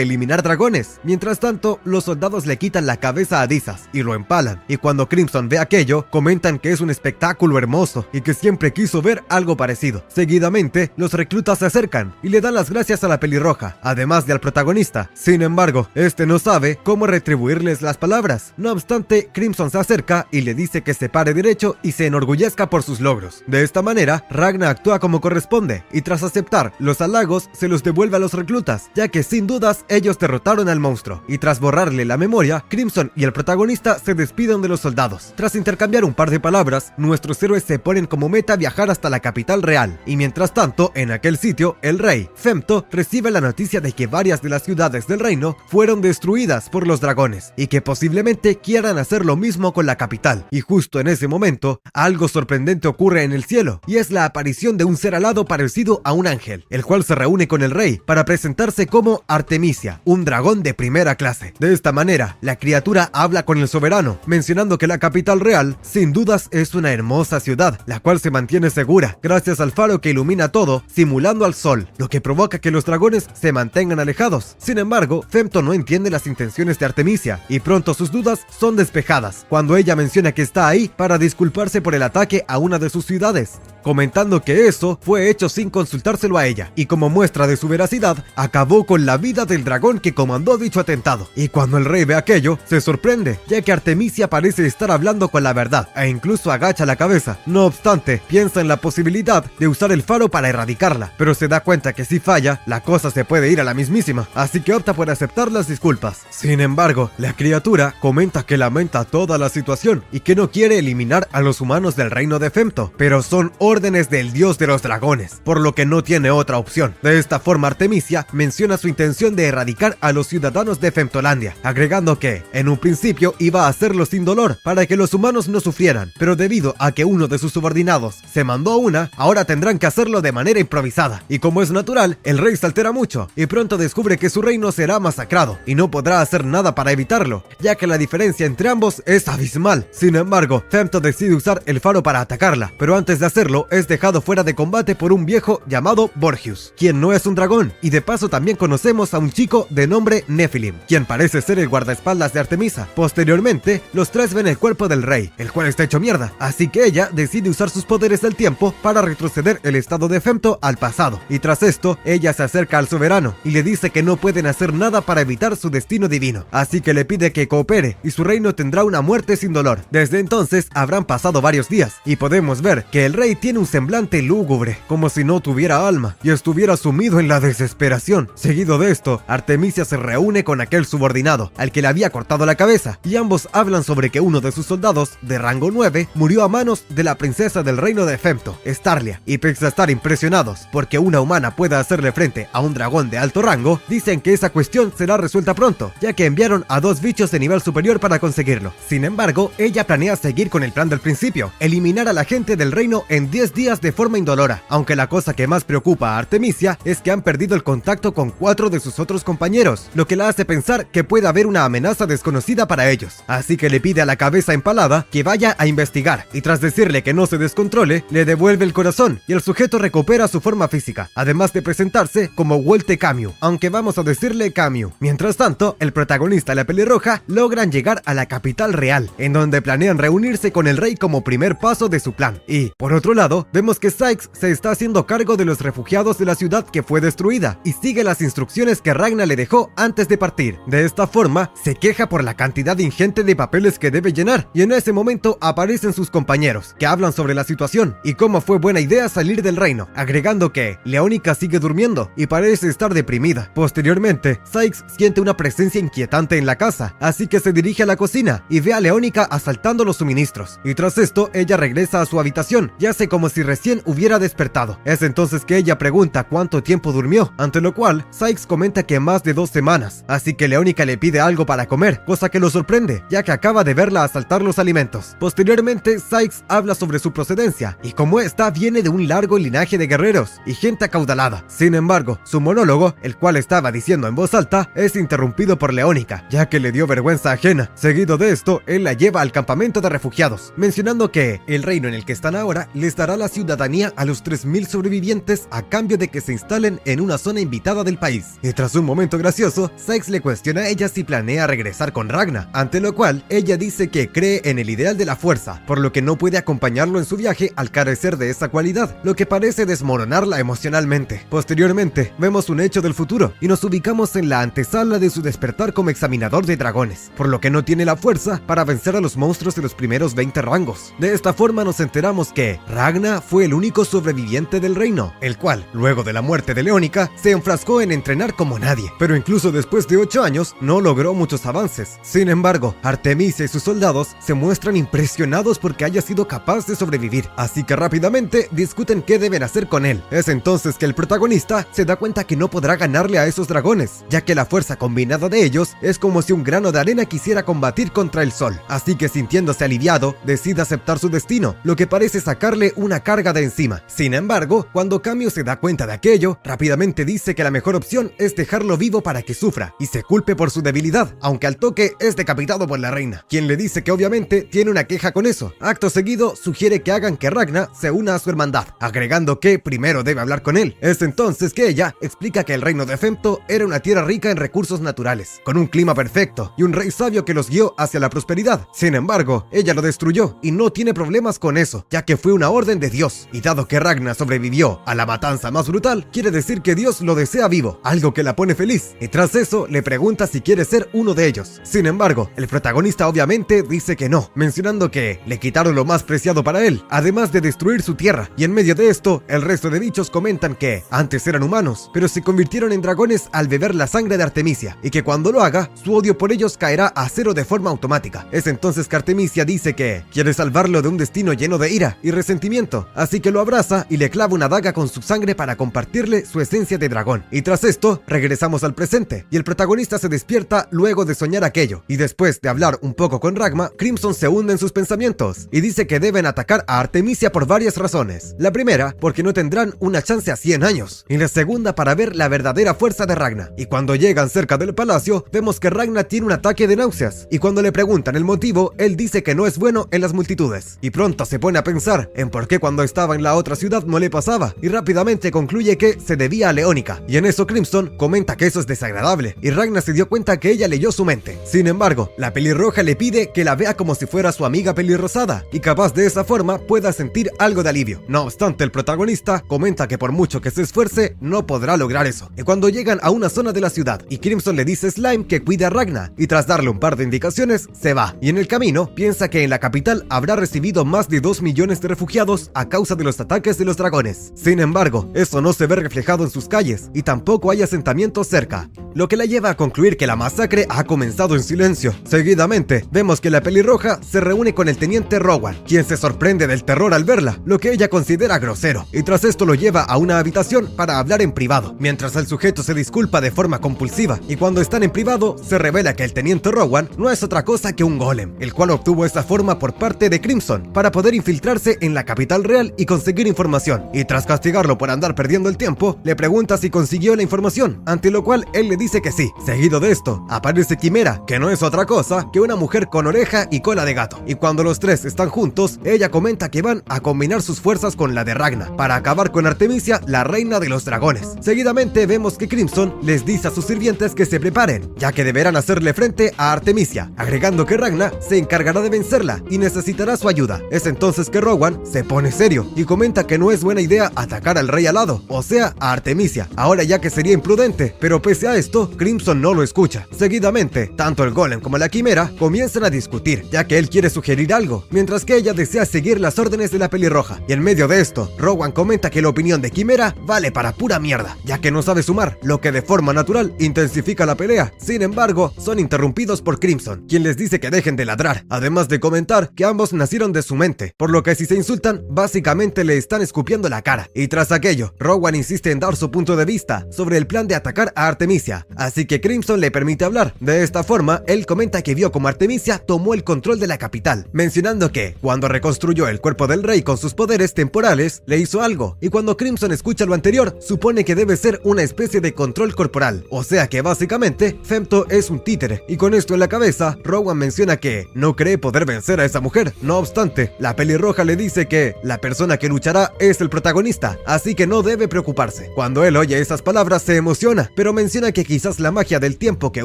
eliminar dragones. Mientras tanto, los soldados le quitan la cabeza a Dizas y lo empalan, y cuando Crimson ve aquello, comentan que es un espectáculo hermoso y que siempre quiso ver algo parecido. Seguidamente, los reclutas se acercan y le dan las gracias a la pelirroja, además de al protagonista. Sin embargo, este no sabe cómo retribuirles las palabras. No obstante, Crimson se acerca y le dice que se pare derecho y se enorgullezca por sus logros. De esta manera, Ragna actúa como corresponde y tras aceptar los halagos se los devuelve a los reclutas, ya que sin dudas ellos derrotaron al monstruo. Y tras borrarle la memoria, Crimson y el protagonista se despiden de los soldados. Tras intercambiar un par de palabras, nuestros héroes se ponen como meta viajar hasta la capital real. Y mientras tanto, en aquel sitio, el rey, Femto, recibe la noticia de que varias de las ciudades del reino fueron destruidas por los dragones y que posiblemente quieran hacer lo mismo con la capital. Y justo en ese momento, algo sorprendente ocurre en el cielo, y es la aparición de un ser alado parecido a un ángel, el cual se reúne con el rey para presentarse como Artemisia, un dragón de primera clase. De esta manera, la criatura habla con el soberano, mencionando que la capital real, sin dudas, es una hermosa ciudad, la cual se mantiene segura, gracias al faro que ilumina todo, simulando al sol, lo que provoca que los dragones se mantengan alejados. Sin embargo, Femto no entiende las intenciones de Artemisia, y pronto sus dudas son despejadas, cuando ella menciona que está ahí para disculparse por el ataque a una de sus ciudades, comentando que eso fue hecho sin consultárselo a ella, y como muestra de su veracidad, acabó con la vida del dragón que comandó dicho atentado. Y cuando el rey ve aquello, se sorprende, ya que Artemisia parece estar hablando con la verdad, e incluso agacha la cabeza. No obstante, piensa en la posibilidad de usar el faro para erradicarla, pero se da cuenta que si falla, la cosa se puede ir a la mismísima, así que opta por aceptar las disculpas. Sin embargo, la criatura comenta que lamenta toda la situación y que no quiere eliminar a los humanos del reino de Femto, pero son órdenes del dios de los dragones, por lo que no tiene otra opción. De esta forma, Artemisia menciona su intención de erradicar a los ciudadanos de Femtolandia, agregando que, en un principio, iba a hacerlo sin dolor, para que los humanos no sufrieran, pero debido a que uno de sus subordinados se mandó una, ahora tendrán que hacerlo de manera improvisada. Y como es natural, el rey se altera mucho, y pronto descubre que su reino será masacrado, y no podrá hacer nada para evitarlo, ya que la diferencia entre ambos es abismal. Sin embargo, Femto decide usar el faro para atacarla, pero antes de hacerlo, es dejado fuera de combate por un viejo llamado Borgius, quien no es un dragón, y de paso también conocemos a un chico de nombre Nephilim, quien parece ser el guardaespaldas de Artemisa. Posteriormente, los tres ven el cuerpo del rey, el cual está hecho mierda, así que ella decide usar sus poderes del tiempo para retroceder el estado de Femto al pasado, y tras esto, ella se acerca al soberano y le dice que no pueden hacer nada para evitar su destino divino, así que le pide que coopere y su reino tendrá una muerte sin dolor. Desde entonces habrán pasado varios días y podemos ver que el rey tiene un semblante lúgubre, como si no tuviera alma y estuviera sumido en la desesperación. Seguido de esto, Artemisia se reúne con aquel subordinado al que le había cortado la cabeza y ambos hablan sobre que uno de sus soldados de rango 9 murió a manos de la princesa del reino de Femto, Starlia, y pese a estar impresionados porque una humana pueda hacerle frente a un dragón de alto rango, dicen que esa cuestión será resuelta pronto, ya que enviaron a 2 bichos de nivel superior para conseguirlo. Sin embargo, ella planea seguir con el plan del principio, eliminar a la gente del reino en 10 días de forma indolora, aunque la cosa que más preocupa a Artemisia es que han perdido el contacto con 4 de sus otros compañeros, lo que la hace pensar que puede haber una amenaza desconocida para ellos, así que le pide a la cabeza empalada que vaya a investigar, y tras decirle que no se descontrole, le devuelve el corazón y el sujeto recupera su forma física, además de presentarse como Wolte Camus, aunque vamos a decirle Camus. Mientras tanto, el protagonista y la pelirroja logran llegar a la capital real, en donde planean reunirse con el rey como primer paso de su plan. Y, por otro lado, vemos que Sykes se está haciendo cargo de los refugiados de la ciudad que fue destruida, y sigue las instrucciones que Ragna le dejó antes de partir. De esta forma, se queja por la cantidad ingente de papeles que debe llenar, y en ese momento aparecen sus compañeros, que hablan sobre la situación, y cómo fue buena idea salir del reino, agregando que Leónica sigue durmiendo, y parece estar deprimida. Posteriormente, Sykes siente una presencia inquietante en la casa, así que se dirige a la cocina, y ve a Leónica asaltando los suministros, y tras esto, ella regresa a su habitación, y hace como si recién hubiera despertado. Es entonces que ella pregunta cuánto tiempo durmió, ante lo cual, Sykes comenta que más de 2 semanas, así que Leónica le pide algo para comer, cosa que lo sorprende, ya que acaba de verla asaltar los alimentos. Posteriormente, Sykes habla sobre su procedencia, y cómo esta viene de un largo linaje de guerreros y gente acaudalada. Sin embargo, su monólogo, el cual estaba diciendo en voz alta, es interrumpido por Leónica, ya que le dio vergüenza ajena. Seguido de esto, él la lleva al campamento de refugiados, mencionando que el reino en el que están ahora les dará dará la ciudadanía a los 3000 sobrevivientes a cambio de que se instalen en una zona invitada del país. Y tras un momento gracioso, Sykes le cuestiona a ella si planea regresar con Ragna, ante lo cual ella dice que cree en el ideal de la fuerza, por lo que no puede acompañarlo en su viaje al carecer de esa cualidad, lo que parece desmoronarla emocionalmente. Posteriormente, vemos un hecho del futuro y nos ubicamos en la antesala de su despertar como examinador de dragones, por lo que no tiene la fuerza para vencer a los monstruos de los primeros 20 rangos. De esta forma nos enteramos que Ragna fue el único sobreviviente del reino, el cual, luego de la muerte de Leónica, se enfrascó en entrenar como nadie, pero incluso después de 8 años no logró muchos avances. Sin embargo, Artemisia y sus soldados se muestran impresionados porque haya sido capaz de sobrevivir, así que rápidamente discuten qué deben hacer con él. Es entonces que el protagonista se da cuenta que no podrá ganarle a esos dragones, ya que la fuerza combinada de ellos es como si un grano de arena quisiera combatir contra el sol, así que sintiéndose aliviado, decide aceptar su destino, lo que parece sacarle una carga de encima. Sin embargo, cuando Camio se da cuenta de aquello, rápidamente dice que la mejor opción es dejarlo vivo para que sufra y se culpe por su debilidad, aunque al toque es decapitado por la reina, quien le dice que obviamente tiene una queja con eso. Acto seguido, sugiere que hagan que Ragna se una a su hermandad, agregando que primero debe hablar con él. Es entonces que ella explica que el reino de Femto era una tierra rica en recursos naturales, con un clima perfecto y un rey sabio que los guió hacia la prosperidad. Sin embargo, ella lo destruyó y no tiene problemas con eso, ya que fue una orden de Dios, y dado que Ragna sobrevivió a la matanza más brutal, quiere decir que Dios lo desea vivo, algo que la pone feliz, y tras eso le pregunta si quiere ser uno de ellos. Sin embargo, el protagonista obviamente dice que no, mencionando que le quitaron lo más preciado para él, además de destruir su tierra, y en medio de esto, el resto de bichos comentan que antes eran humanos, pero se convirtieron en dragones al beber la sangre de Artemisia, y que cuando lo haga, su odio por ellos caerá a cero de forma automática. Es entonces que Artemisia dice que quiere salvarlo de un destino lleno de ira y resentimiento, así que lo abraza y le clava una daga con su sangre para compartirle su esencia de dragón. Y tras esto, regresamos al presente, y el protagonista se despierta luego de soñar aquello, y después de hablar un poco con Ragna, Crimson se hunde en sus pensamientos, y dice que deben atacar a Artemisia por varias razones. La primera, porque no tendrán una chance a 100 años, y la segunda para ver la verdadera fuerza de Ragna. Y cuando llegan cerca del palacio, vemos que Ragna tiene un ataque de náuseas, y cuando le preguntan el motivo, él dice que no es bueno en las multitudes, y pronto se pone a pensar en por qué cuando estaba en la otra ciudad no le pasaba, y rápidamente concluye que se debía a Leónica, y en eso Crimson comenta que eso es desagradable, y Ragna se dio cuenta que ella leyó su mente. Sin embargo, la pelirroja le pide que la vea como si fuera su amiga pelirrosada, y capaz de esa forma pueda sentir algo de alivio. No obstante, el protagonista comenta que por mucho que se esfuerce, no podrá lograr eso. Y cuando llegan a una zona de la ciudad, y Crimson le dice a Slime que cuide a Ragna, y tras darle un par de indicaciones, se va. Y en el camino, piensa que en la capital habrá recibido más de 2 millones de refugiados a causa de los ataques de los dragones. Sin embargo, eso no se ve reflejado en sus calles, y tampoco hay asentamientos cerca, lo que la lleva a concluir que la masacre ha comenzado en silencio. Seguidamente, vemos que la pelirroja se reúne con el teniente Rowan, quien se sorprende del terror al verla, lo que ella considera grosero, y tras esto lo lleva a una habitación para hablar en privado, mientras el sujeto se disculpa de forma compulsiva, y cuando están en privado, se revela que el teniente Rowan no es otra cosa que un golem, el cual obtuvo esa forma por parte de Crimson para poder infiltrarse en la capital real y conseguir información, y tras castigarlo por andar perdiendo el tiempo, le pregunta si consiguió la información, ante lo cual él le dice que sí. Seguido de esto, aparece Quimera, que no es otra cosa que una mujer con oreja y cola de gato, y cuando los tres están juntos, ella comenta que van a combinar sus fuerzas con la de Ragna para acabar con Artemisia, la reina de los dragones. Seguidamente vemos que Crimson les dice a sus sirvientes que se preparen, ya que deberán hacerle frente a Artemisia, agregando que Ragna se encargará de vencerla y necesitará su ayuda. Es entonces que Rowan se pone serio y comenta que no es buena idea atacar al rey alado, o sea, a Artemisia, ahora ya que sería imprudente, pero pese a esto, Crimson no lo escucha. Seguidamente, tanto el golem como la quimera comienzan a discutir, ya que él quiere sugerir algo, mientras que ella desea seguir las órdenes de la pelirroja. Y en medio de esto, Rowan comenta que la opinión de Quimera vale para pura mierda, ya que no sabe sumar, lo que de forma natural intensifica la pelea. Sin embargo, son interrumpidos por Crimson, quien les dice que dejen de ladrar, además de comentar que ambos nacieron de su mente, por lo que si se insultan, básicamente le están escupiendo la cara. Y tras aquello, Rowan insiste en dar su punto de vista sobre el plan de atacar a Artemisia, así que Crimson le permite hablar. De esta forma, él comenta que vio como Artemisia tomó el control de la capital, mencionando que cuando reconstruyó el cuerpo del rey con sus poderes temporales, le hizo algo, y cuando Crimson escucha lo anterior, supone que debe ser una especie de control corporal, o sea que básicamente Femto es un títere, y con esto en la cabeza, Rowan menciona que no cree poder vencer a esa mujer. No obstante, la pelirroja le dice que la persona que luchará es el protagonista, así que no debe preocuparse. Cuando él oye esas palabras se emociona, pero menciona que quizás la magia del tiempo que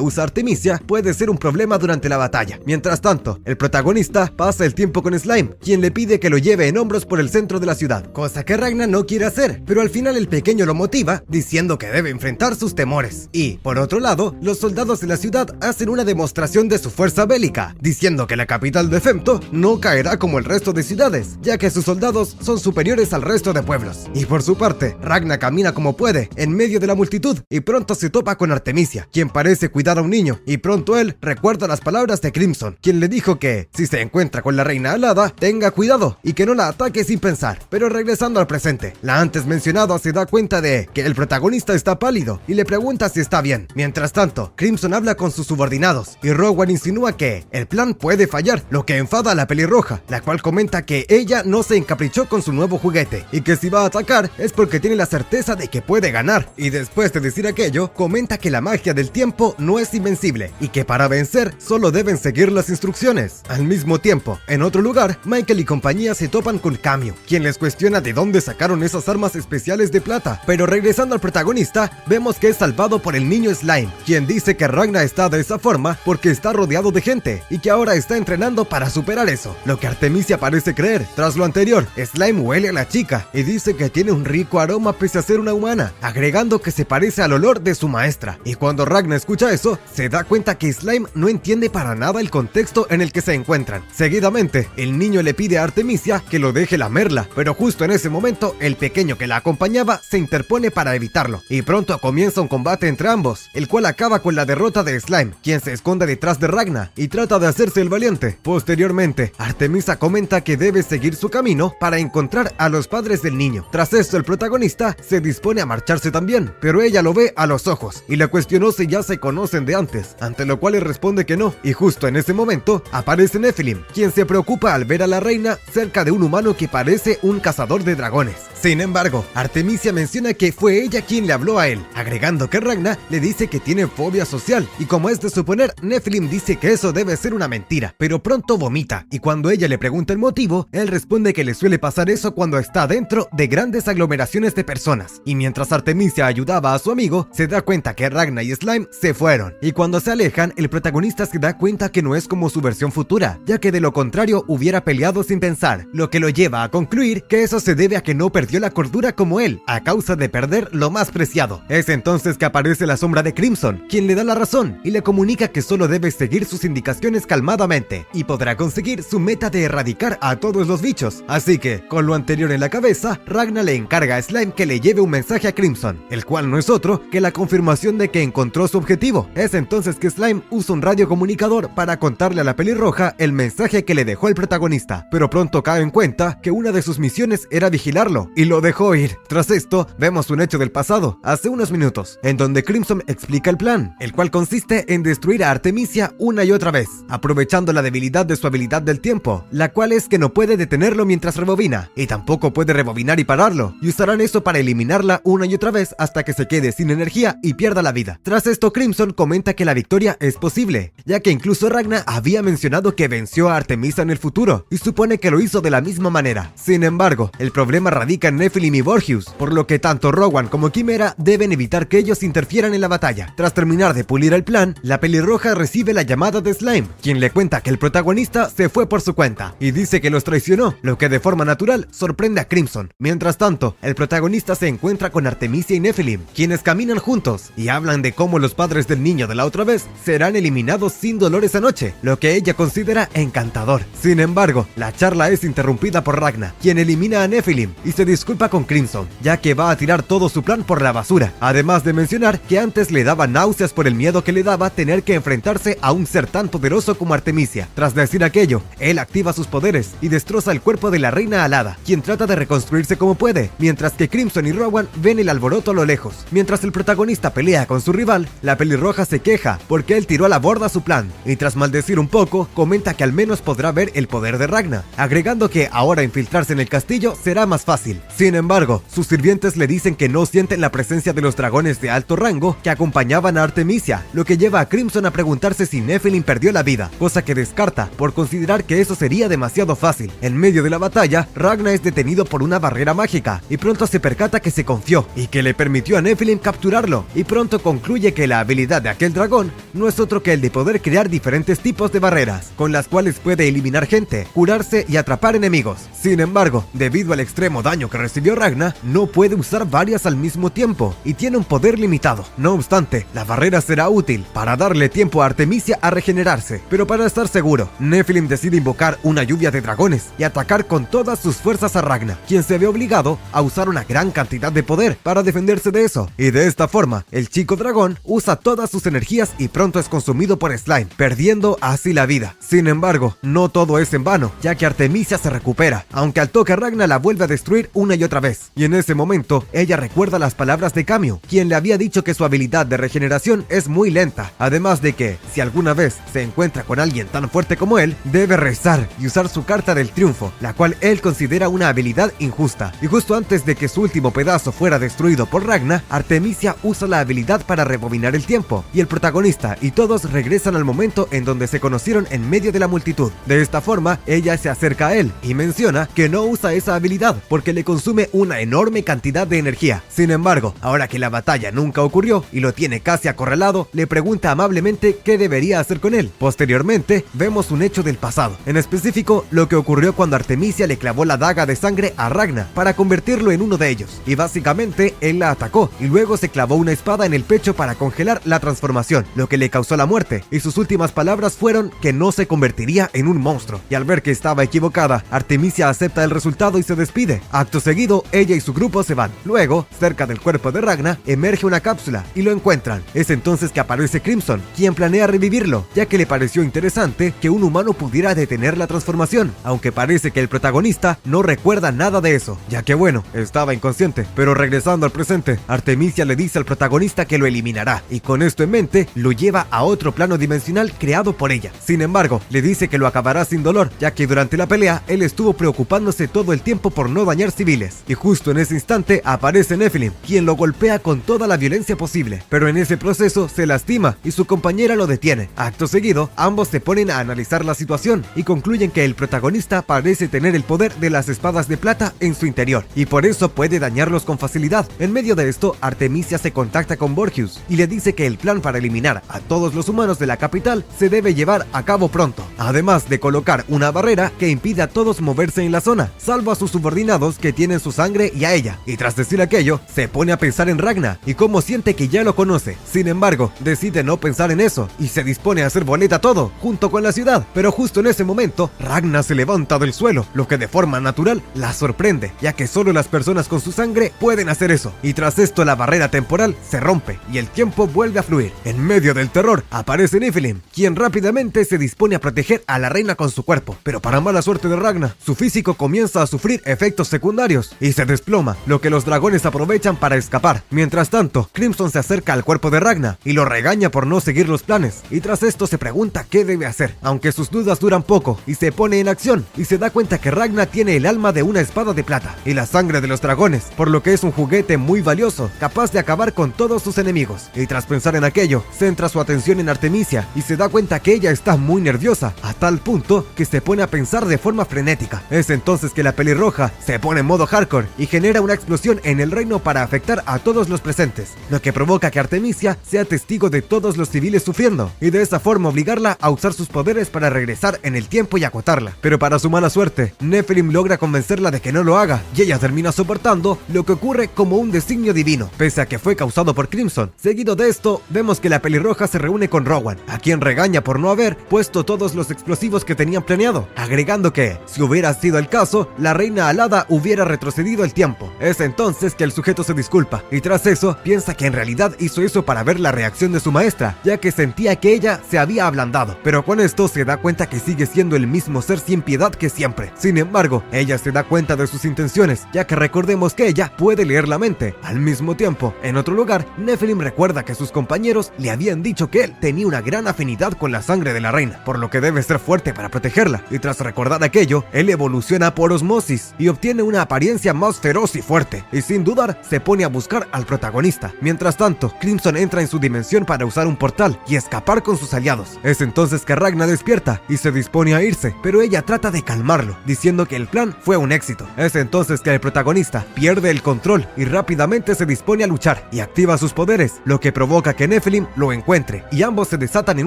usa Artemisia puede ser un problema durante la batalla. Mientras tanto, el protagonista pasa el tiempo con Slime, quien le pide que lo lleve en hombros por el centro de la ciudad, cosa que Ragna no quiere hacer, pero al final el pequeño lo motiva, diciendo que debe enfrentar sus temores. Y, por otro lado, los soldados de la ciudad hacen una demostración de su fuerza bélica, diciendo que la capital de Femto no caerá como el resto de ciudades, ya que sus soldados son superiores al resto de pueblos. Y por su parte, Ragna camina como puede, en medio de la multitud, y pronto se topa con Artemisia, quien parece cuidar a un niño, y pronto él recuerda las palabras de Crimson, quien le dijo que, si se encuentra con la reina alada, tenga cuidado, y que no la ataque sin pensar. Pero regresando al presente, la antes mencionada se da cuenta de que el protagonista está pálido, y le pregunta si está bien. Mientras tanto, Crimson habla con sus subordinados, y Rowan insinúa que el plan puede fallar, lo que enfada a la pelirroja, la cual comenta que ella no se encaprichó con su nuevo juguete, y que si va a atacar es porque tiene la certeza de que puede ganar. Y después de decir aquello, comenta que la magia del tiempo no es invencible, y que para vencer solo deben seguir las instrucciones. Al mismo tiempo, en otro lugar, Michael y compañía se topan con Camio, quien les cuestiona de dónde sacaron esas armas especiales de plata. Pero regresando al protagonista, vemos que es salvado por el niño Slime, quien dice que Ragna está de esa forma porque está rodeado de gente, y que ahora está entrenando para superar eso, lo que Artemisia parece creer. Tras lo anterior, Slime huele a la chica, y dice que tiene un rico aroma pese a ser una humana, agregando que se parece al olor de su maestra. Y cuando Ragna escucha eso, se da cuenta que Slime no entiende para nada el contexto en el que se encuentran. Seguidamente, el niño le pide a Artemisia que lo deje lamerla, pero justo en ese momento, el pequeño que la acompañaba se interpone para evitarlo, y pronto comienza un combate entre ambos, el cual acaba con la derrota de Slime, quien se esconde detrás de Ragna y trata de hacerse el valiente. Posteriormente, Artemisia comenta que debe seguir su camino para encontrar a los padres del niño. Tras esto, el protagonista se dispone a marcharse también, pero ella lo ve a los ojos y le cuestionó si ya se conocen de antes, ante lo cual él responde que no, y justo en ese momento aparece Nephilim, quien se preocupa al ver a la reina cerca de un humano que parece un cazador de dragones. Sin embargo, Artemisia menciona que fue ella quien le habló a él, agregando que Ragna le dice que tiene fobia social, y como es de suponer, Nephilim dice que eso debe ser una mentira, pero pronto vomita, y cuando ella le pregunta el motivo, él responde que le suele pasar eso cuando está dentro de grandes aglomeraciones de personas. Y mientras Artemisia ayudaba a su amigo, se da cuenta que Ragna y Slime se fueron, y cuando se alejan, el protagonista se da cuenta que no es como su versión futura, ya que de lo contrario hubiera peleado sin pensar, lo que lo lleva a concluir que eso se debe a que no perdió la cordura como él, a causa de perder lo más preciado. Es entonces que aparece la sombra de Crimson, quien le da la razón y le comunica que solo debe seguir sus indicaciones calmadamente, y podrá conseguir su meta de erradicar a todos los bichos. Así que, con lo anterior en la cabeza, Ragna le encarga a Slime que le lleve un mensaje a Crimson, el cual no es otro que la confirmación de que encontró su objetivo. Es entonces que Slime usa un radiocomunicador para contarle a la pelirroja el mensaje que le dejó el protagonista, pero pronto cae en cuenta que una de sus misiones era vigilarlo, y lo dejó ir. Tras esto, vemos un hecho del pasado, hace unos minutos, en donde Crimson explica el plan, el cual consiste en destruir a Artemisia una y otra vez, aprovechando la debilidad de su habilidad del tiempo, la cual es que no puede detenerlo mientras rebobina, y tampoco puede rebobinar y pararlo, y usarán eso para eliminarla una y otra vez hasta que se quede sin energía y pierda la vida. Tras esto, Crimson comenta que la victoria es posible, ya que incluso Ragna había mencionado que venció a Artemisia en el futuro, y supone que lo hizo de la misma manera. Sin embargo, el problema radica en Nephilim y Borgius, por lo que tanto Rowan como Quimera deben evitar que ellos interfieran en la batalla. Tras terminar de pulir el plan, la pelirroja recibe la llamada de Slime, quien le cuenta que el protagonista se fue por su cuenta, y dice que los traicionó, lo que de forma natural sorprende a Crimson. Mientras tanto, el protagonista se encuentra con Artemisia y Nephilim, quienes caminan juntos, y hablan de cómo los padres del niño de la otra vez serán eliminados sin dolor esa noche, lo que ella considera encantador. Sin embargo, la charla es interrumpida por Ragna, quien elimina a Nephilim y se disculpa con Crimson, ya que va a tirar todo su plan por la basura, además de mencionar que antes le daba náuseas por el miedo que le daba tener que enfrentarse a un ser tan poderoso como Artemisia. Tras decir aquello, él activa sus poderes y destroza el cuerpo de la reina alada, quien trata de reconstruirse como puede, mientras que Crimson y Rowan ven el alboroto a lo lejos. Mientras el protagonista pelea con su rival, la pelirroja se queja porque él tiró a la borda su plan, y tras maldecir un poco, comenta que al menos podrá ver el poder de Ragna, agregando que ahora infiltrarse en el castillo será más fácil. Sin embargo, sus sirvientes le dicen que no sienten la presencia de los dragones de alto rango que acompañaban a Artemisia, lo que lleva a Crimson a preguntarse si Nephilim perdió la vida, cosa que descarta por considerar que eso sería demasiado fácil. En medio de la batalla, batalla, Ragna es detenido por una barrera mágica y pronto se percata que se confió y que le permitió a Nephilim capturarlo, y pronto concluye que la habilidad de aquel dragón no es otro que el de poder crear diferentes tipos de barreras, con las cuales puede eliminar gente, curarse y atrapar enemigos. Sin embargo, debido al extremo daño que recibió Ragna, no puede usar varias al mismo tiempo y tiene un poder limitado. No obstante, la barrera será útil para darle tiempo a Artemisia a regenerarse, pero para estar seguro, Nephilim decide invocar una lluvia de dragones y atacar con todas sus fuerzas a Ragna, quien se ve obligado a usar una gran cantidad de poder para defenderse de eso, y de esta forma, el chico dragón usa todas sus energías y pronto es consumido por Slime, perdiendo así la vida. Sin embargo, no todo es en vano, ya que Artemisia se recupera, aunque al toque Ragna la vuelve a destruir una y otra vez, y en ese momento, ella recuerda las palabras de Kamio, quien le había dicho que su habilidad de regeneración es muy lenta, además de que, si alguna vez se encuentra con alguien tan fuerte como él, debe rezar y usar su carta del triunfo, la cual él considera una habilidad injusta. Y justo antes de que su último pedazo fuera destruido por Ragna, Artemisia usa la habilidad para rebobinar el tiempo, y el protagonista y todos regresan al momento en donde se conocieron en medio de la multitud. De esta forma, ella se acerca a él y menciona que no usa esa habilidad porque le consume una enorme cantidad de energía. Sin embargo, ahora que la batalla nunca ocurrió y lo tiene casi acorralado, le pregunta amablemente qué debería hacer con él. Posteriormente, vemos un hecho del pasado, en específico lo que ocurrió cuando Artemisia le clavó la daga de sangre a Ragna para convertirlo en uno de ellos, y básicamente él la atacó y luego se clavó una espada en el pecho para congelar la transformación, lo que le causó la muerte, y sus últimas palabras fueron que no se convertiría en un monstruo, y al ver que estaba equivocada, Artemisia acepta el resultado y se despide. Acto seguido, ella y su grupo se van. Luego, cerca del cuerpo de Ragna, emerge una cápsula y lo encuentran. Es entonces que aparece Crimson, quien planea revivirlo, ya que le pareció interesante que un humano pudiera detener la transformación, aunque parece que el protagonista no recuerda nada de eso, ya que bueno, estaba inconsciente. Pero regresando al presente, Artemisia le dice al protagonista que lo eliminará, y con esto en mente, lo lleva a otro plano dimensional creado por ella. Sin embargo, le dice que lo acabará sin dolor, ya que durante la pelea, él estuvo preocupándose todo el tiempo por no dañar civiles, y justo en ese instante aparece Nephilim, quien lo golpea con toda la violencia posible, pero en ese proceso se lastima y su compañera lo detiene. Acto seguido, ambos se ponen a analizar la situación y concluyen que el protagonista parece tener el poder de las espadas de plata en su interior, y por eso puede dañarlos con facilidad. En medio de esto, Artemisia se contacta con Borgius y le dice que el plan para eliminar a todos los humanos de la capital se debe llevar a cabo pronto, además de colocar una barrera que impide a todos moverse en la zona, salvo a sus subordinados que tienen su sangre y a ella. Y tras decir aquello, se pone a pensar en Ragna y cómo siente que ya lo conoce. Sin embargo, decide no pensar en eso y se dispone a hacer boleta todo, junto con la ciudad. Pero justo en ese momento, Ragna se levanta del suelo, lo que de forma natural la sorprende, ya que solo las personas con su sangre pueden hacer eso. Y tras esto, la barrera temporal se rompe y el tiempo vuelve a fluir. En medio del terror, aparece Nephilim, quien rápidamente se dispone a proteger a la reina con su cuerpo. Pero para mala suerte de Ragna, su físico comienza a sufrir efectos secundarios y se desploma, lo que los dragones aprovechan para escapar. Mientras tanto, Crimson se acerca al cuerpo de Ragna y lo regaña por no seguir los planes, y tras esto se pregunta qué debe hacer, aunque sus dudas duran poco, y se pone en acción y se da cuenta que Ragna tiene el alma de una espada de plata y la sangre de los dragones, por lo que es un juguete muy valioso, capaz de acabar con todos sus enemigos. Y tras pensar en aquello, centra su atención en Artemisia y se da cuenta que ella está muy nerviosa, a tal punto que se pone a pensar de forma frenética. Es entonces que la pelirroja se pone en modo hardcore y genera una explosión en el reino para afectar a todos los presentes, lo que provoca que Artemisia sea testigo de todos los civiles sufriendo, y de esa forma obligarla a usar sus poderes para regresar en el tiempo y acotarla. Pero para su mala suerte, Nephilim logra convencerla de que no lo haga, y ella termina soportando lo que ocurre como un designio divino, pese a que fue causado por Crimson. Seguido de esto, vemos que la pelirroja se reúne con Rowan, a quien regaña por no haber puesto todos los explosivos que tenían planeado, agregando que, si hubiera sido el caso, la reina alada hubiera retrocedido el tiempo. Es entonces que el sujeto se disculpa, y tras eso, piensa que en realidad hizo eso para ver la reacción de su maestra, ya que sentía que ella se había ablandado, pero con esto se da cuenta que sigue siendo el mismo ser sin piedad que siempre. Sin embargo, ella se da cuenta de sus intenciones, ya que recordemos que ella puede leer la mente. Al mismo tiempo, en otro lugar, Nephilim recuerda que sus compañeros le habían dicho que él tenía una gran afinidad con la sangre de la reina, por lo que debe debe ser fuerte para protegerla, y tras recordar aquello, él evoluciona por osmosis y obtiene una apariencia más feroz y fuerte, y sin dudar se pone a buscar al protagonista. Mientras tanto, Crimson entra en su dimensión para usar un portal y escapar con sus aliados. Es entonces que Ragna despierta y se dispone a irse, pero ella trata de calmarlo, diciendo que el plan fue un éxito. Es entonces que el protagonista pierde el control y rápidamente se dispone a luchar y activa sus poderes, lo que provoca que Nephilim lo encuentre y ambos se desatan en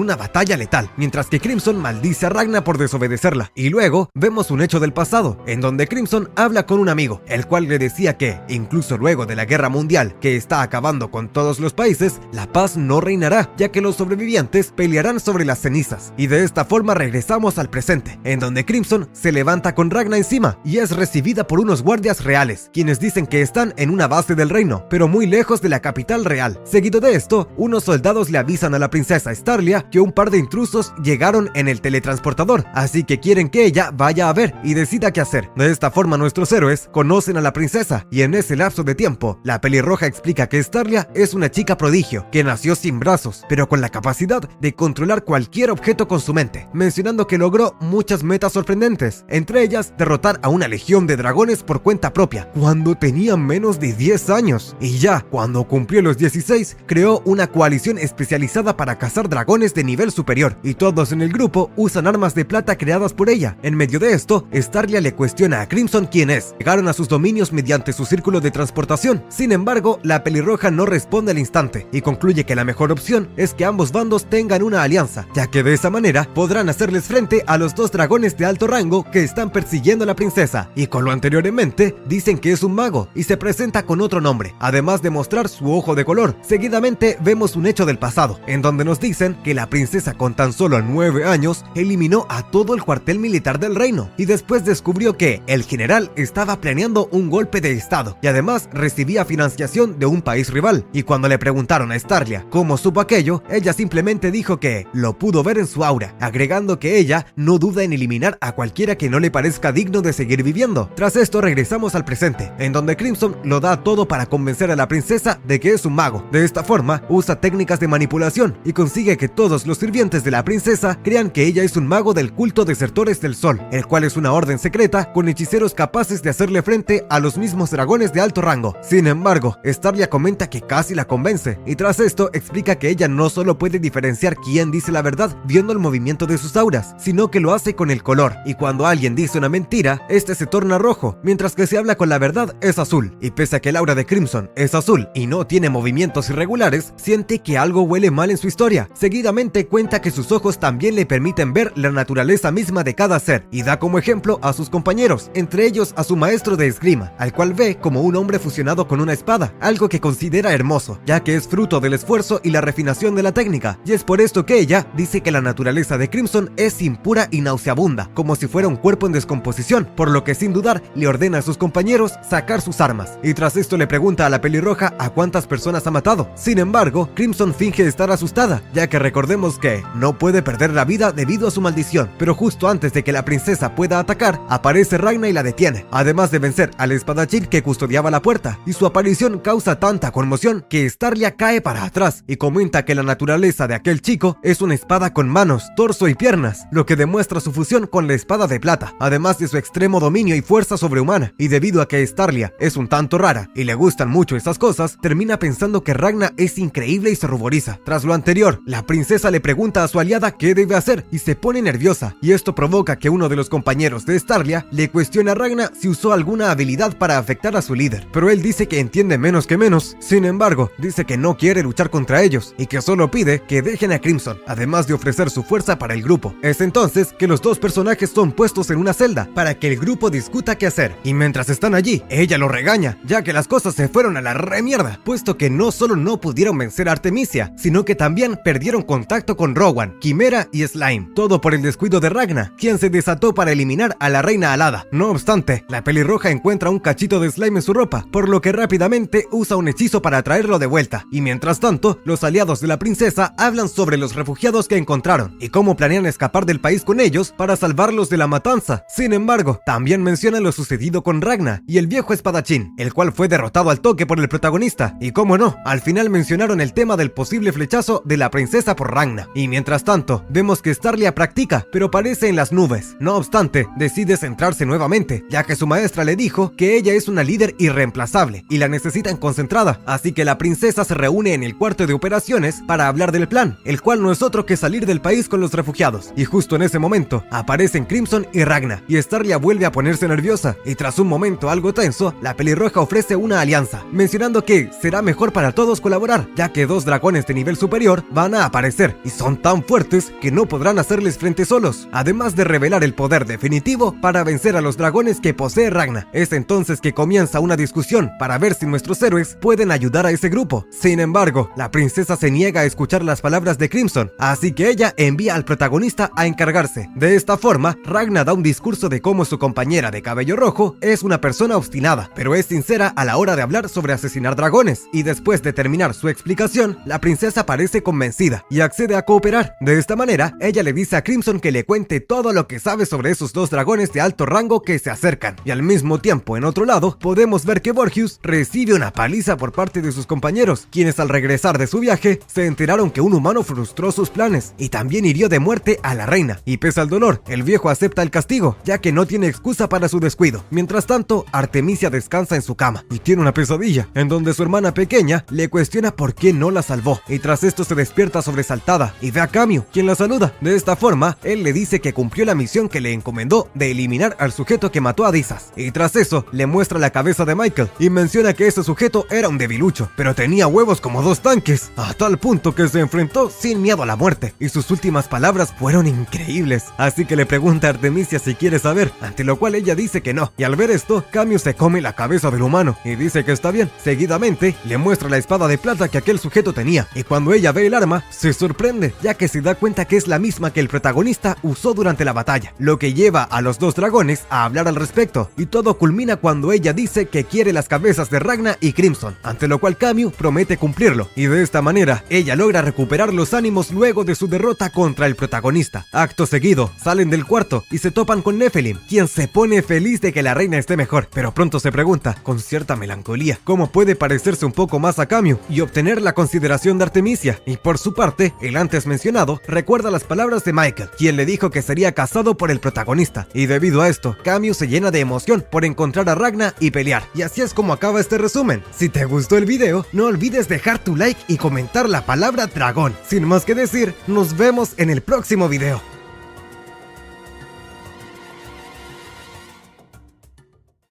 una batalla letal, mientras que Crimson maldice a Ragna por desobedecerla. Y luego vemos un hecho del pasado, en donde Crimson habla con un amigo, el cual le decía que, incluso luego de la guerra mundial que está acabando con todos los países, la paz no reinará, ya que los sobrevivientes pelearán sobre las cenizas. Y de esta forma regresamos al presente, en donde Crimson se levanta con Ragna encima y es recibida por unos guardias reales, quienes dicen que están en una base del reino, pero muy lejos de la capital real. Seguido de esto, unos soldados le avisan a la princesa Starlia que un par de intrusos llegaron en el teletransportador, así que quieren que ella vaya a ver y decida qué hacer. De esta forma nuestros héroes conocen a la princesa, y en ese lapso de tiempo, la pelirroja explica que Starlia es una chica prodigio, que nació sin brazos, pero con la capacidad de controlar cualquier objeto con su mente, mencionando que logró muchas metas sorprendentes, entre ellas derrotar a una legión de dragones por cuenta propia, cuando tenía menos de 10 años, y ya cuando cumplió los 16, creó una coalición especializada para cazar dragones de nivel superior, y todos en el grupo usan armas de plata creadas por ella. En medio de esto, Starlia le cuestiona a Crimson quién es. Llegaron a sus dominios mediante su círculo de transportación. Sin embargo, la pelirroja no responde al instante y concluye que la mejor opción es que ambos bandos tengan una alianza, ya que de esa manera podrán hacerles frente a los dos dragones de alto rango que están persiguiendo a la princesa. Y con lo anterior en mente, dicen que es un mago y se presenta con otro nombre, además de mostrar su ojo de color. Seguidamente vemos un hecho del pasado, en donde nos dicen que la princesa con tan solo 9 años eliminó a todo el cuartel militar del reino, y después descubrió que el general estaba planeando un golpe de estado y además recibía financiación de un país rival. Y cuando le preguntaron a Starlia cómo supo aquello, ella simplemente dijo que lo pudo ver en su aura, agregando que ella no duda en eliminar a cualquiera que no le parezca digno de seguir viviendo. Tras esto regresamos al presente, en donde Crimson lo da todo para convencer a la princesa de que es un mago. De esta forma, usa técnicas de manipulación y consigue que todos los sirvientes de la princesa crean que ella es un mago del culto Desertores del Sol, el cual es una orden secreta con hechiceros capaces de hacerle frente a los mismos dragones de alto rango. Sin embargo, Starlia comenta que casi la convence, y tras esto explica que ella no solo puede diferenciar quién dice la verdad viendo el movimiento de sus auras, sino que lo hace con el color, y cuando alguien dice una mentira, este se torna rojo, mientras que si habla con la verdad es azul. Y pese a que el aura de Crimson es azul y no tiene movimientos irregulares, siente que algo huele mal en su historia. Seguidamente cuenta que sus ojos también le permiten ver la naturaleza misma de cada ser, y da como ejemplo a sus compañeros, entre ellos a su maestro de esgrima, al cual ve como un hombre fusionado con una espada, algo que considera hermoso, ya que es fruto del esfuerzo y la refinación de la técnica, y es por esto que ella dice que la naturaleza de Crimson es impura y nauseabunda, como si fuera un cuerpo en descomposición, por lo que sin dudar le ordena a sus compañeros sacar sus armas, y tras esto le pregunta a la pelirroja a cuántas personas ha matado. Sin embargo, Crimson finge estar asustada, ya que recordemos que no puede perder la vida debido a su maldición, pero justo antes de que la princesa pueda atacar, aparece Ragna y la detiene, además de vencer al espadachín que custodiaba la puerta, y su aparición causa tanta conmoción que Starlia cae para atrás y comenta que la naturaleza de aquel chico es una espada con manos, torso y piernas, lo que demuestra su fusión con la espada de plata, además de su extremo dominio y fuerza sobrehumana. Y debido a que Starlia es un tanto rara y le gustan mucho esas cosas, termina pensando que Ragna es increíble y se ruboriza. Tras lo anterior, la princesa le pregunta a su aliada qué debe hacer y se pone nerviosa, y esto provoca que uno de los compañeros de Starlia le cuestiona a Ragna si usó alguna habilidad para afectar a su líder, pero él dice que entiende menos que menos. Sin embargo, dice que no quiere luchar contra ellos y que solo pide que dejen a Crimson, además de ofrecer su fuerza para el grupo. Es entonces que los dos personajes son puestos en una celda para que el grupo discuta qué hacer, y mientras están allí, ella lo regaña, ya que las cosas se fueron a la remierda, puesto que no solo no pudieron vencer a Artemisia, sino que también perdieron contacto con Rowan, Quimera y Slime, todo por el descuido de Ragna, quien se desató para eliminar a la reina alada. No obstante, la pelirroja encuentra un cachito de slime en su ropa, por lo que rápidamente usa un hechizo para traerlo de vuelta, y mientras tanto, los aliados de la princesa hablan sobre los refugiados que encontraron y cómo planean escapar del país con ellos para salvarlos de la matanza. Sin embargo, también mencionan lo sucedido con Ragna y el viejo espadachín, el cual fue derrotado al toque por el protagonista, y cómo no, al final mencionaron el tema del posible flechazo de la princesa por Ragna. Y mientras tanto, vemos que Starlia Starlia practica, pero parece en las nubes. No obstante, decide centrarse nuevamente, ya que su maestra le dijo que ella es una líder irreemplazable y la necesitan concentrada, así que la princesa se reúne en el cuarto de operaciones para hablar del plan, el cual no es otro que salir del país con los refugiados. Y justo en ese momento, aparecen Crimson y Ragna, y Starlia vuelve a ponerse nerviosa, y tras un momento algo tenso, la pelirroja ofrece una alianza, mencionando que será mejor para todos colaborar, ya que dos dragones de nivel superior van a aparecer, y son tan fuertes que no podrán hacerles frente solos, además de revelar el poder definitivo para vencer a los dragones que posee Ragna. Es entonces que comienza una discusión para ver si nuestros héroes pueden ayudar a ese grupo. Sin embargo, la princesa se niega a escuchar las palabras de Crimson, así que ella envía al protagonista a encargarse. De esta forma, Ragna da un discurso de cómo su compañera de cabello rojo es una persona obstinada, pero es sincera a la hora de hablar sobre asesinar dragones, y después de terminar su explicación, la princesa parece convencida y accede a cooperar. De esta manera, ella le dice a Crimson que le cuente todo lo que sabe sobre esos dos dragones de alto rango que se acercan, y al mismo tiempo, en otro lado, podemos ver que Borgius recibe una paliza por parte de sus compañeros, quienes al regresar de su viaje, se enteraron que un humano frustró sus planes, y también hirió de muerte a la reina, y pese al dolor, el viejo acepta el castigo, ya que no tiene excusa para su descuido. Mientras tanto, Artemisia descansa en su cama, y tiene una pesadilla, en donde su hermana pequeña le cuestiona por qué no la salvó, y tras esto se despierta sobresaltada, y ve a Camio, quien la saluda. De esta forma, él le dice que cumplió la misión que le encomendó de eliminar al sujeto que mató a Dizas, y tras eso, le muestra la cabeza de Michael, y menciona que ese sujeto era un debilucho, pero tenía huevos como dos tanques, a tal punto que se enfrentó sin miedo a la muerte, y sus últimas palabras fueron increíbles, así que le pregunta a Artemisia si quiere saber, ante lo cual ella dice que no, y al ver esto, Camio se come la cabeza del humano, y dice que está bien. Seguidamente, le muestra la espada de plata que aquel sujeto tenía, y cuando ella ve el arma, se sorprende, ya que se da cuenta que es la misma que el protagonista usó durante la batalla, lo que lleva a los dos dragones a hablar al respecto, y todo culmina cuando ella dice que quiere las cabezas de Ragna y Crimson, ante lo cual Camio promete cumplirlo, y de esta manera, ella logra recuperar los ánimos luego de su derrota contra el protagonista. Acto seguido, salen del cuarto y se topan con Nephilim, quien se pone feliz de que la reina esté mejor, pero pronto se pregunta, con cierta melancolía, cómo puede parecerse un poco más a Camio y obtener la consideración de Artemisia, y por su parte, el antes mencionado recuerda las palabras de Michael, quien le dijo que sería casado por el protagonista, y debido a esto, Camio se llena de emoción por encontrar a Ragna y pelear, y así es como acaba este resumen. Si te gustó el video, no olvides dejar tu like y comentar la palabra dragón. Sin más que decir, nos vemos en el próximo video.